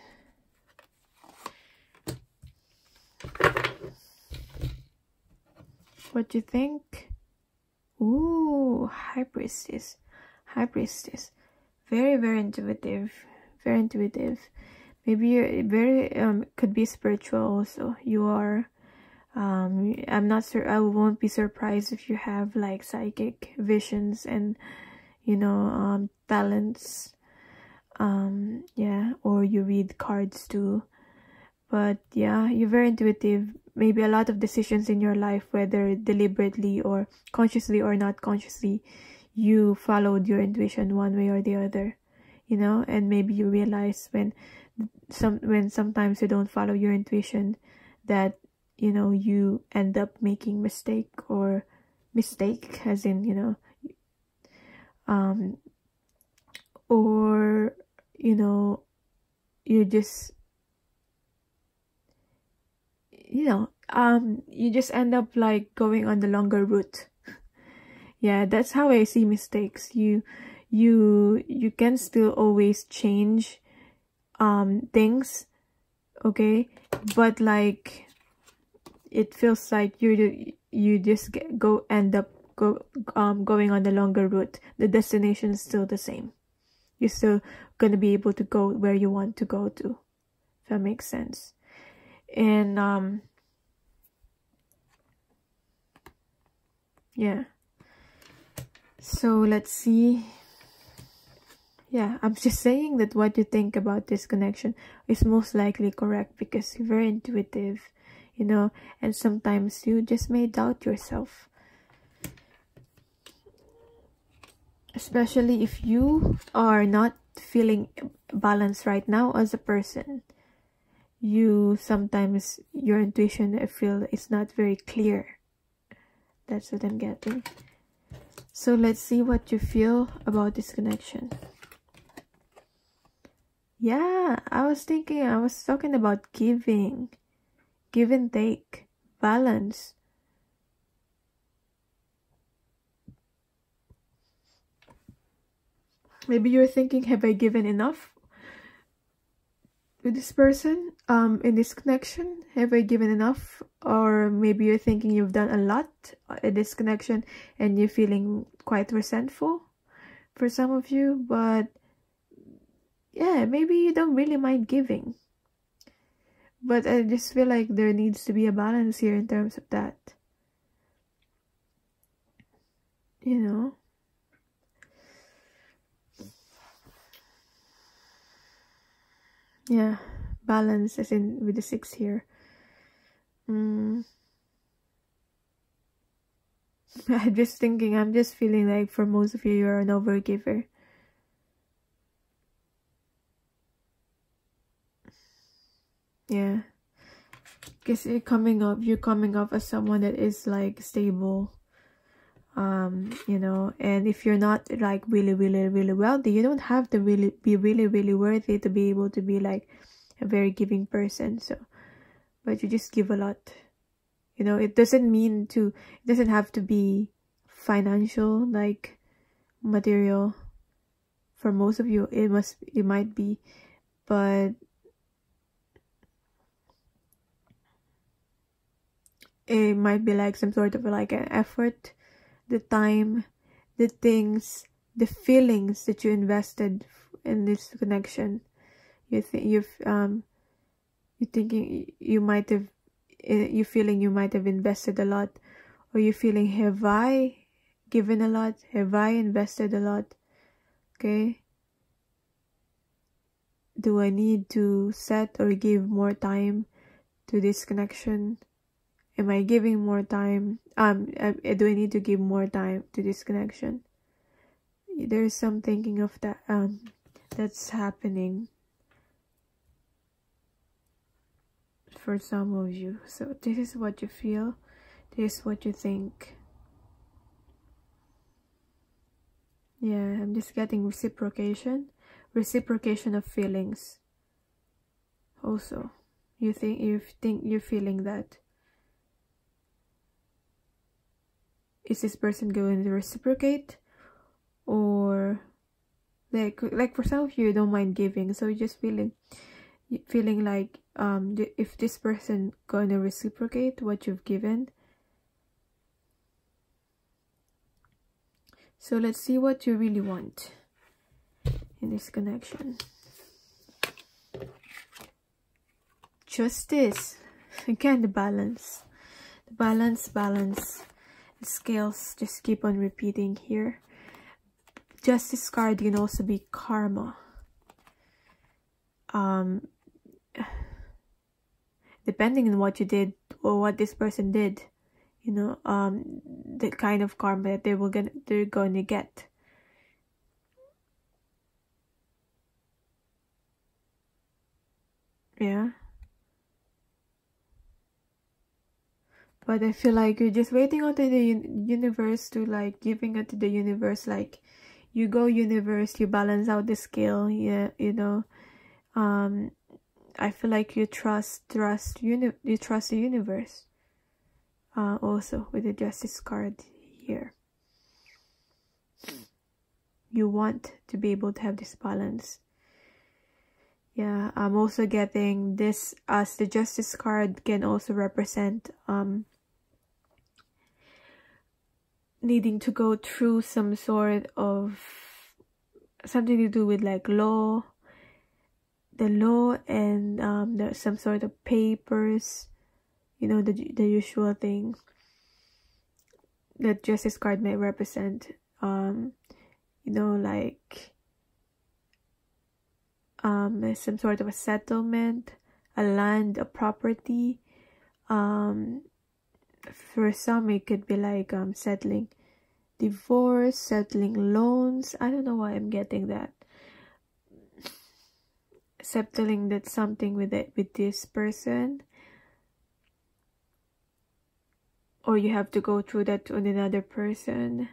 What you think? Ooh, High Priestess. High Priestess. Very, very intuitive. Very intuitive. Maybe you're very, could be spiritual also. You are. I'm not sure. I won't be surprised if you have like psychic visions and, you know, talents. Yeah, or you read cards too. But yeah, you're very intuitive. Maybe a lot of decisions in your life, whether deliberately or consciously or not consciously, you followed your intuition one way or the other, you know. And maybe you realize when sometimes you don't follow your intuition, that, you know, you end up making mistake as in, you know, or, you know, you just, you know, you just end up like going on the longer route. Yeah, that's how I see mistakes. You can still always change things, okay, but like it feels like you just end up going on the longer route. The destination is still the same. You're still gonna be able to go where you want to go to, if that makes sense. And yeah, so let's see. Yeah, I'm just saying that what you think about this connection is most likely correct, because you're very intuitive, you know, and sometimes you just may doubt yourself. Especially if you are not feeling balanced right now as a person. You sometimes, your intuition, I feel, is not very clear. That's what I'm getting. So let's see what you feel about this connection. Yeah, I was talking about giving. Give and take. Balance. Maybe you're thinking, have I given enough with this person? In this connection, have I given enough? Or maybe you're thinking you've done a lot in this connection and you're feeling quite resentful for some of you. But yeah, maybe you don't really mind giving. But I just feel like there needs to be a balance here in terms of that. You know? Yeah, balance as in with the 6 here. I'm just feeling like for most of you, you're an overgiver. Yeah, because you're coming off as someone that is like stable, you know. And if you're not like really wealthy, you don't have to be really worthy to be able to be like a very giving person. So, but you just give a lot, you know. It doesn't have to be financial, like material. For most of you, it might be, but it might be like some sort of like an effort, the time, the things, the feelings that you invested in this connection. You're thinking you might have, you're feeling you might have invested a lot, or you're feeling, have I given a lot? Have I invested a lot? Okay. Do I need to set or give more time to this connection? Am I giving more time? Do I need to give more time to this connection? There's some thinking of that that's happening for some of you. So this is what you feel. This is what you think. Yeah, I'm just getting reciprocation of feelings. Also, you think you're feeling that. Is this person going to reciprocate, or Like for some of you, you don't mind giving, so you're just feeling like if this person gonna reciprocate what you've given. So let's see what you really want in this connection. Justice. Again, the balance. The balance. The scales just keep on repeating here. Justice card can also be karma. Depending on what you did or what this person did, you know, the kind of karma that they're going to get. Yeah. But I feel like you're just waiting onto the universe to, like, giving it to the universe. Like, you go universe, you balance out the scale. Yeah, you know. I feel like you trust the universe. Also with the Justice card here. You want to be able to have this balance. Yeah, I'm also getting this as the Justice card can also represent needing to go through some sort of something to do with like the law and some sort of papers, you know, the usual thing that Justice card may represent. You know, like some sort of a settlement, a land, a property. For some it could be like settling divorce, settling loans. I don't know why I'm getting that. Settling that something with this person, or you have to go through that on another person.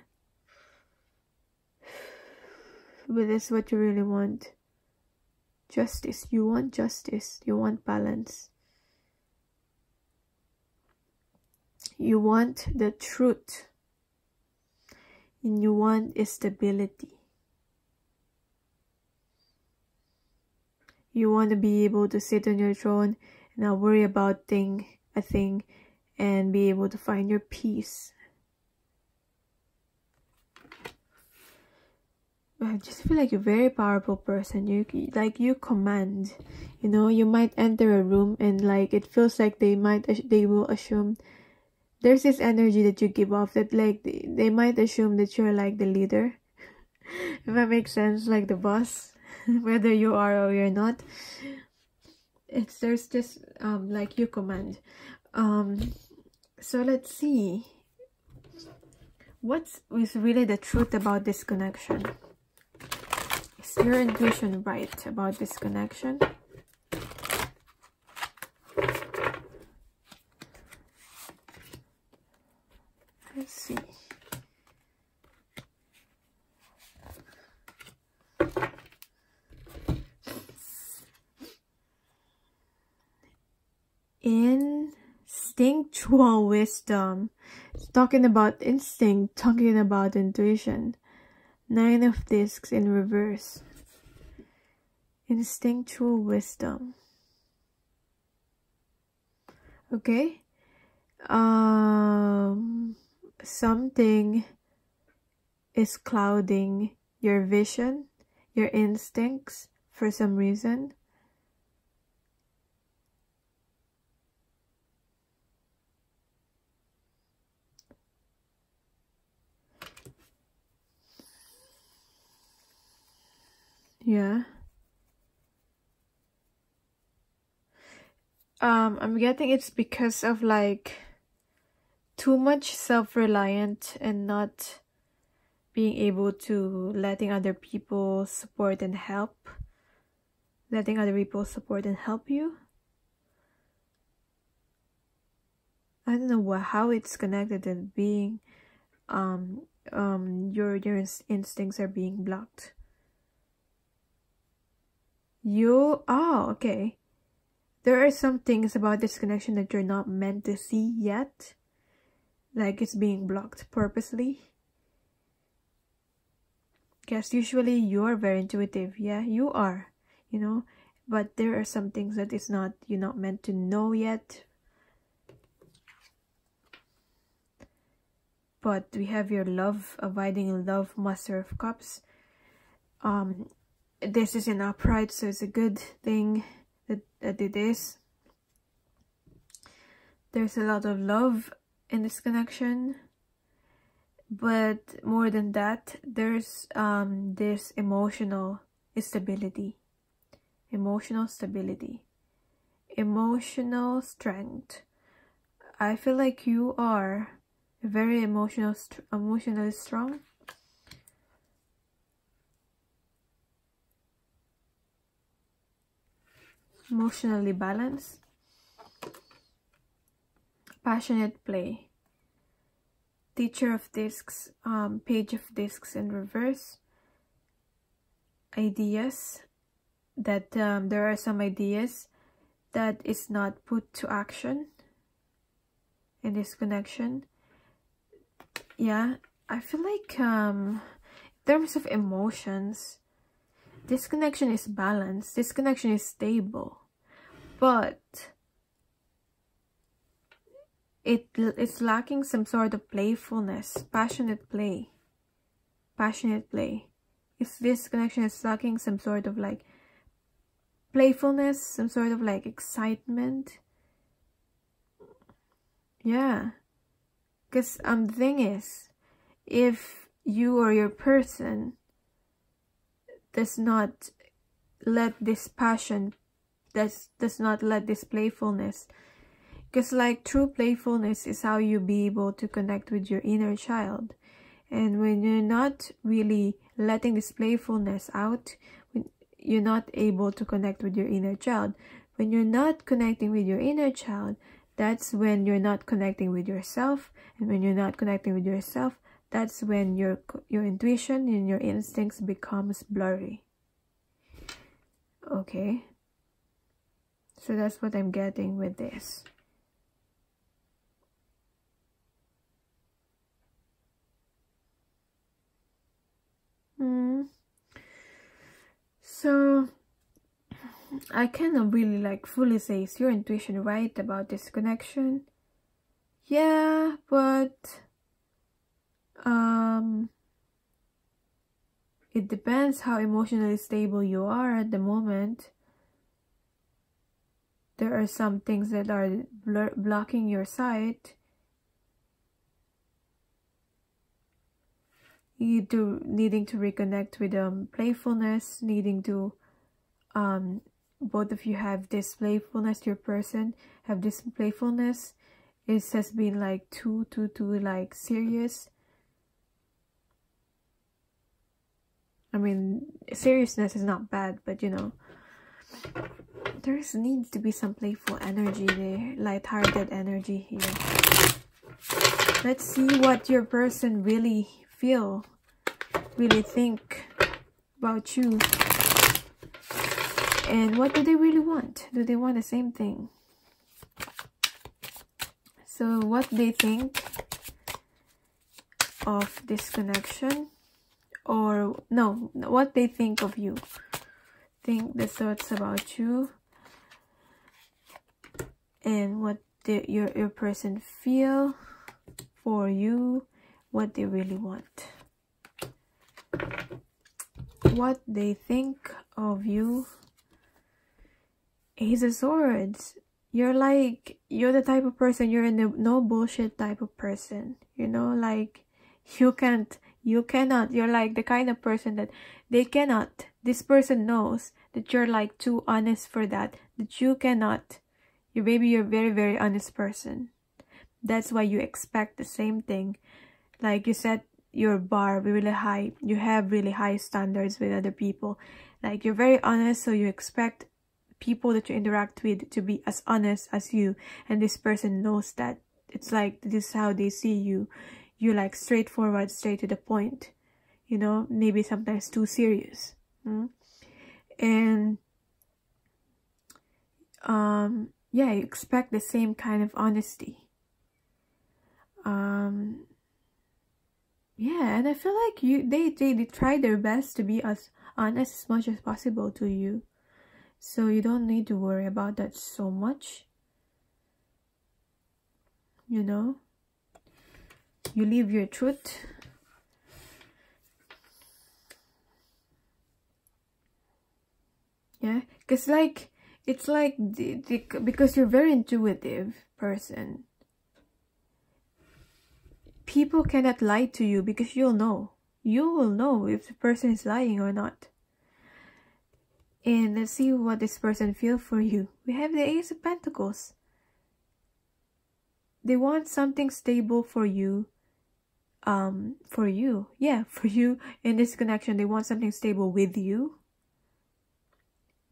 But that's what you really want. Justice. You want justice. You want balance. You want the truth. And you want stability. You want to be able to sit on your throne and not worry about a thing and be able to find your peace. I just feel like you're a very powerful person. You command. You know, you might enter a room and like it feels like they will assume there's this energy that you give off that like they might assume that you're like the leader. If that makes sense, like the boss, whether you are or you're not. There's just like you command. So let's see. What is really the truth about this connection? Is your intuition right about this connection? Let's see. Instinctual wisdom. Talking about instinct, talking about intuition. 9 of Discs in reverse. Instinctual wisdom. Okay. Something is clouding your vision, your instincts for some reason. Yeah. I'm getting it's because of like too much self-reliant and not being able to letting other people support and help. Letting other people support and help you. I don't know how it's connected to being your instincts are being blocked. Okay. There are some things about this connection that you're not meant to see yet. Like it's being blocked purposely. Yes, usually you're very intuitive. Yeah, you are, you know, but there are some things that is not, you're not meant to know yet. But we have your love, abiding in love, Master of Cups. This is an upright, so it's a good thing that it is. There's a lot of love in this connection, but more than that, there's this emotional stability, emotional strength. I feel like you are very emotionally strong. Emotionally balanced. Passionate play. Teacher of Discs, Page of Discs in reverse. Ideas. That there are some ideas that is not put to action in this connection. Yeah, I feel like in terms of emotions, this connection is balanced, this connection is stable, but it's lacking some sort of playfulness, passionate play. If this connection is lacking some sort of like playfulness, some sort of like excitement, yeah. Because the thing is, if you or your person does not let this passion, does not let this playfulness, because like true playfulness is how you be able to connect with your inner child. And when you're not really letting this playfulness out, you're not able to connect with your inner child. When you're not connecting with your inner child, that's when you're not connecting with yourself. And when you're not connecting with yourself, that's when your intuition and your instincts becomes blurry. Okay, so that's what I'm getting with this. So I cannot really like fully say, is your intuition right about this connection? Yeah, but it depends how emotionally stable you are at the moment. There are some things that are blocking your sight. Needing to reconnect with playfulness, needing to both of you have this playfulness, your person have this playfulness. It has been like too like serious. I mean, seriousness is not bad, but you know, there needs to be some playful energy there, light-hearted energy here. Let's see what your person really feel, really think about you. And what do they really want? Do they want the same thing? So what they think of this connection, or no, what they think of you. Think the thoughts about you, and what your person feel for you, what they really want, what they think of you. Ace of Swords. You're the type of person, you're a no bullshit type of person, you know, like you cannot, you're like the kind of person that they cannot, this person knows that you're like too honest for that you cannot. You're a very, very honest person. That's why you expect the same thing. Like you set your bar really high. You have really high standards with other people. Like you're very honest, so you expect people that you interact with to be as honest as you. And this person knows that. It's like this is how they see you. You like straightforward, straight to the point. You know, maybe sometimes too serious. And yeah, you expect the same kind of honesty. Yeah, and I feel like they try their best to be as honest as much as possible to you. So you don't need to worry about that so much. You know? You live your truth. Yeah, because like it's like because you're a very intuitive person, people cannot lie to you because you will know if the person is lying or not. And let's see what this person feels for you. We have the Ace of Pentacles. They want something stable for you. For you in this connection. They want something stable with you.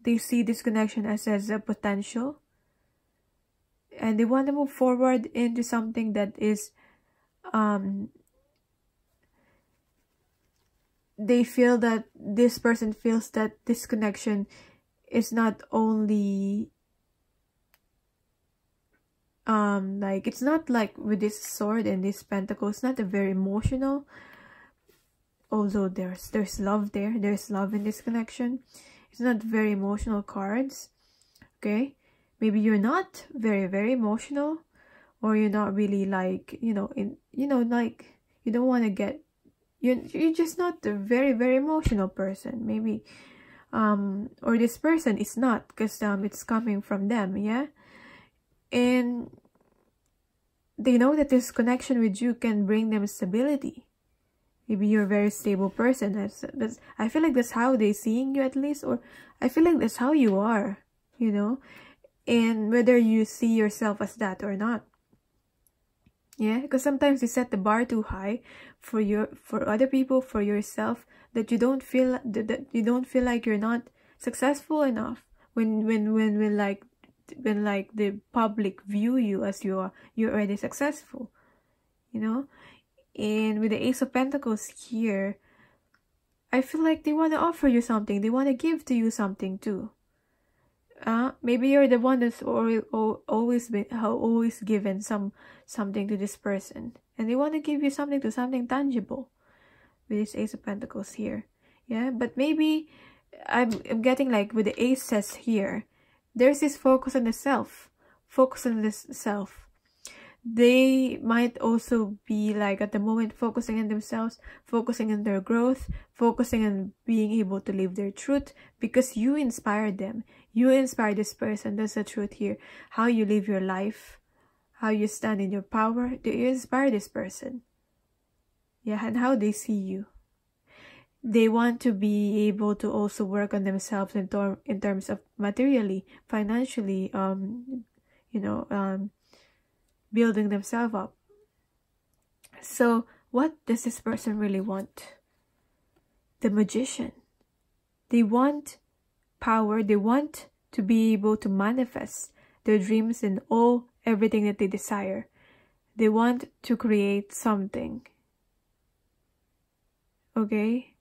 They see this connection as a potential, and they want to move forward into something that is they feel that this person feels that this connection is not only like, it's not like with this sword and this pentacle, it's not a very emotional, although there's love there, there's love in this connection. It's not very emotional cards. Okay, maybe you're not very emotional, or you're not really like, like you don't want to get, you're just not a very emotional person, maybe, or this person is not, because it's coming from them. Yeah, and they know that this connection with you can bring them stability. Maybe you're a very stable person. That's I feel like that's how they seeing you, at least, or I feel like that's how you are, and whether you see yourself as that or not. Yeah, because sometimes you set the bar too high for other people, for yourself, that you don't feel like you're not successful enough when like the public view you as you're already successful, And with the Ace of Pentacles here, I feel like they want to offer you something. They want to give to you something too. Maybe you're the one that's always given something to this person, and they want to give you something tangible with this Ace of Pentacles here. Yeah, but maybe I'm getting like with the aces here, there's this focus on the self. They might also be like at the moment focusing on themselves, focusing on their growth, focusing on being able to live their truth, because you inspired them. You inspire this person. That's the truth here. How you live your life, how you stand in your power, you inspire this person. Yeah, and how they see you. They want to be able to also work on themselves in terms of materially, financially, building themselves up. So what does this person really want? The Magician. They want power. They want to be able to manifest their dreams and everything that they desire. They want to create something. Okay?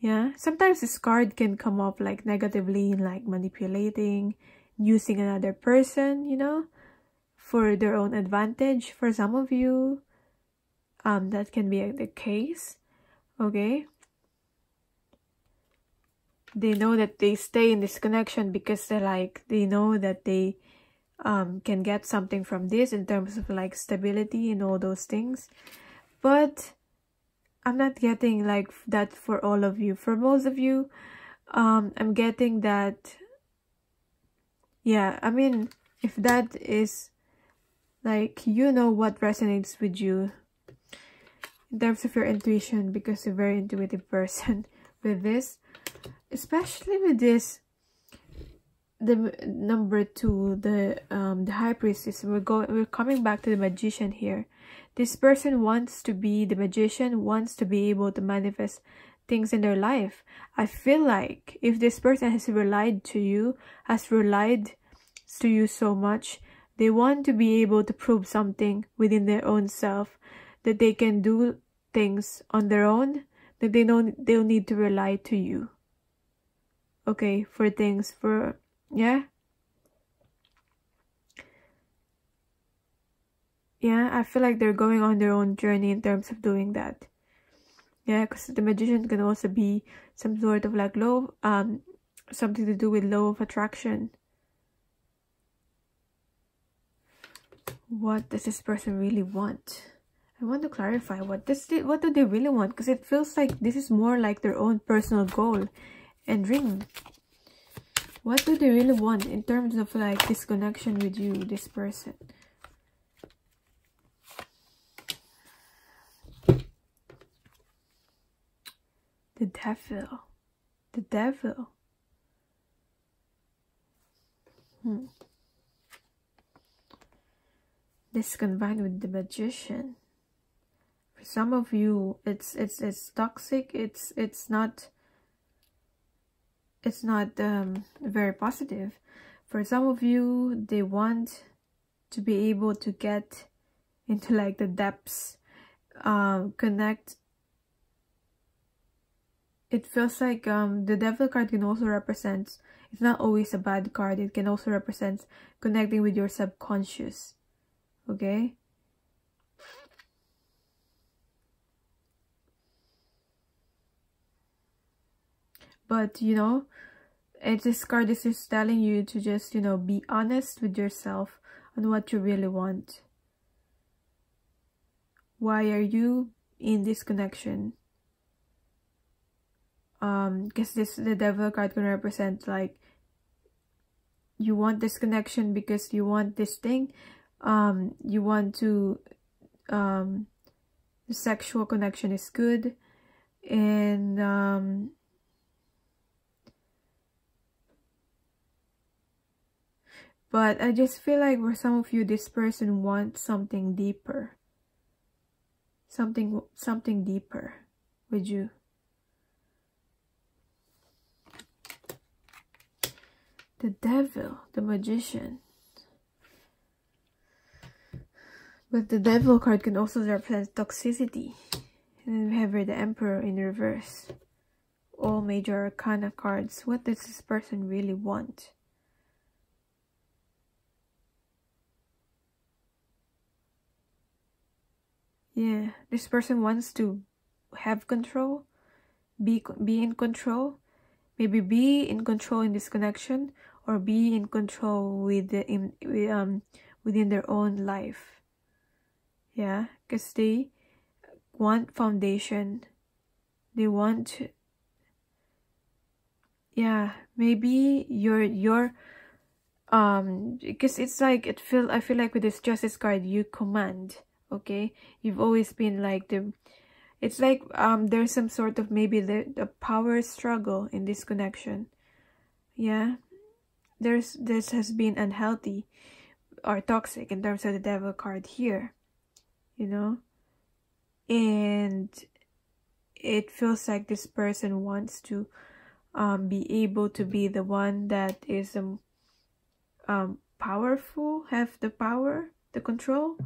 Yeah, sometimes this card can come up like negatively, like manipulating, using another person, for their own advantage. For some of you, that can be the case. Okay, they know that they stay in this connection because they know that they can get something from this in terms of like stability and all those things. But I'm not getting like that for all of you. For most of you, I'm getting that. Yeah, I mean, if that is like, what resonates with you in terms of your intuition, because you're a very intuitive person with this, especially with this, the number 2, the High Priestess. We're coming back to the Magician here. This person wants to be the Magician, wants to be able to manifest things in their life. I feel like if this person has relied to you so much, they want to be able to prove something within their own self, that they can do things on their own, that they don't need to rely to you. Okay, for things, yeah. Yeah, I feel like they're going on their own journey in terms of doing that. Yeah, because the Magician can also be some sort of like something to do with law of attraction. What does this person really want? I want to clarify what do they really want, because it feels like this is more like their own personal goal and dream. What do they really want in terms of like this connection with you, this person? The devil. The devil. This combined with the Magician. For some of you, it's toxic. It's not very positive. For some of you, they want to be able to get into like the depths, connect. It feels like the Devil card can also represent, it's not always a bad card, it can also represent connecting with your subconscious. Okay? But, you know, this card is just telling you to just, you know, be honest with yourself on what you really want. Why are you in this connection? Because the Devil card can represent like you want this connection because you want this thing. You want to the sexual connection is good, and but I just feel like for some of you, this person wants something deeper. Something deeper with you. The Devil, the Magician. But the Devil card can also represent toxicity. And then we have here the Emperor in reverse. All major arcana cards. What does this person really want? Yeah, this person wants to have control, be in control, maybe be in control in this connection, or be in control with within their own life. Yeah, because they want foundation. They want, yeah, maybe you're because it's like I feel like with this Justice card, you command. Okay, you've always been like it's like there's some sort of maybe the power struggle in this connection. Yeah, this has been unhealthy or toxic in terms of the Devil card here, you know, and it feels like this person wants to be able to be the one that is powerful, have the power, the control.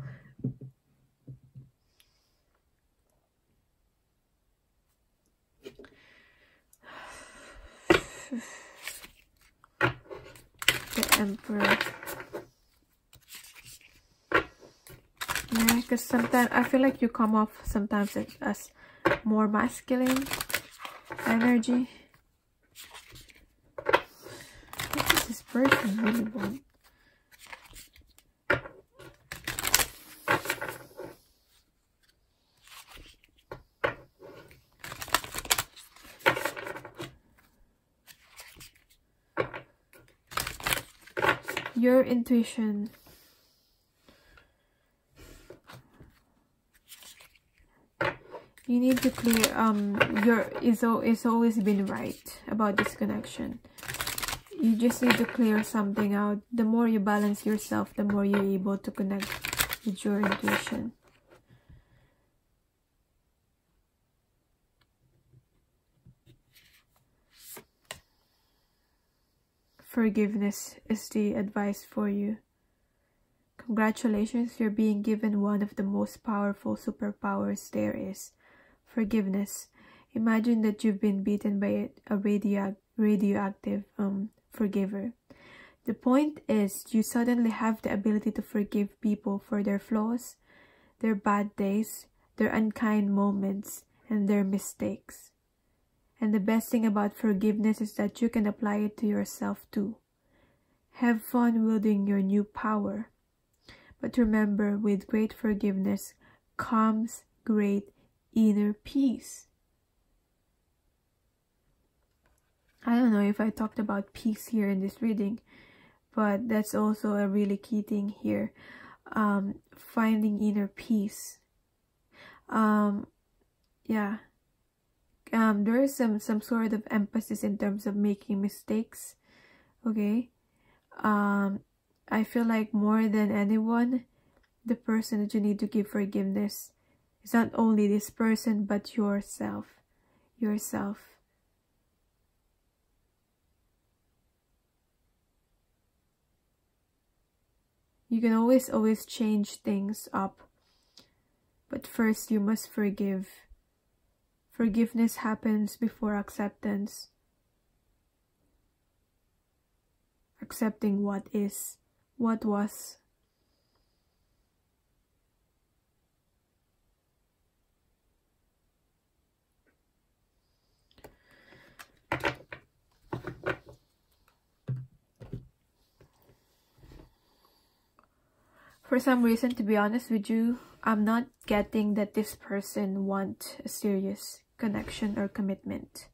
The Emperor. Yeah, because sometimes I feel like you come off sometimes as more masculine energy. What does this person really want? Your intuition. You need to clear it's always been right about this connection. You just need to clear something out. The more you balance yourself, the more you're able to connect with your intuition. Forgiveness is the advice for you. Congratulations, you're being given one of the most powerful superpowers there is. Forgiveness. Imagine that you've been beaten by a radioactive forgiver. The point is, you suddenly have the ability to forgive people for their flaws, their bad days, their unkind moments, and their mistakes. And the best thing about forgiveness is that you can apply it to yourself too. Have fun wielding your new power. But remember, with great forgiveness comes great inner peace. I don't know if I talked about peace here in this reading, but that's also a really key thing here. Finding inner peace. Yeah. There is some sort of emphasis in terms of making mistakes. Okay. I feel like more than anyone, the person that you need to give forgiveness is not only this person, but yourself. Yourself. You can always change things up. But first, you must forgive. Forgiveness happens before acceptance. Accepting what is, what was. For some reason, to be honest with you, I'm not getting that this person wants a serious connection or commitment.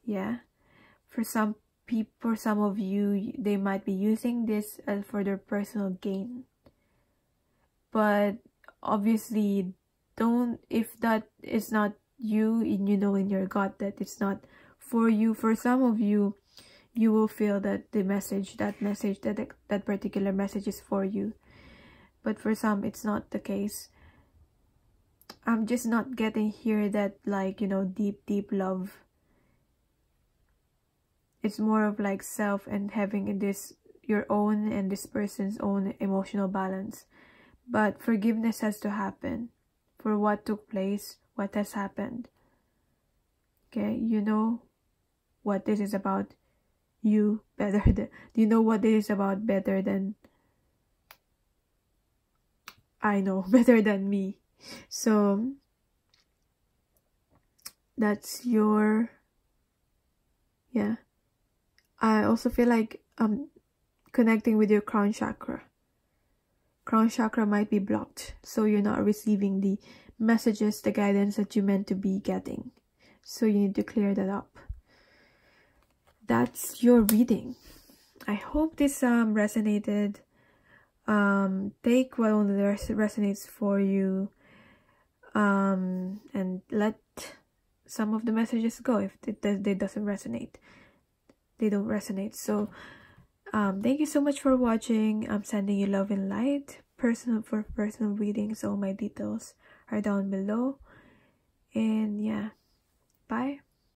Yeah. For some people, for some of you, they might be using this for their personal gain. But obviously, if that is not you, and you know in your gut that it's not for you. For some of you, you will feel that that particular message is for you. But for some, it's not the case. I'm just not getting here that, like, you know, deep love. It's more of like self and having this, your own and this person's own emotional balance. But forgiveness has to happen for what took place, what has happened. Okay, you know what this is about. You better than, you know what this is about better than I know, better than me. So that's your, yeah. I also feel like connecting with your crown chakra. Crown chakra might be blocked, so you're not receiving the messages, the guidance that you meant to be getting. So you need to clear that up. That's your reading. I hope this resonated. Take what only resonates for you, and let some of the messages go if they doesn't resonate. They don't resonate. So thank you so much for watching. I'm sending you love and light. For personal readings, all my details are down below. And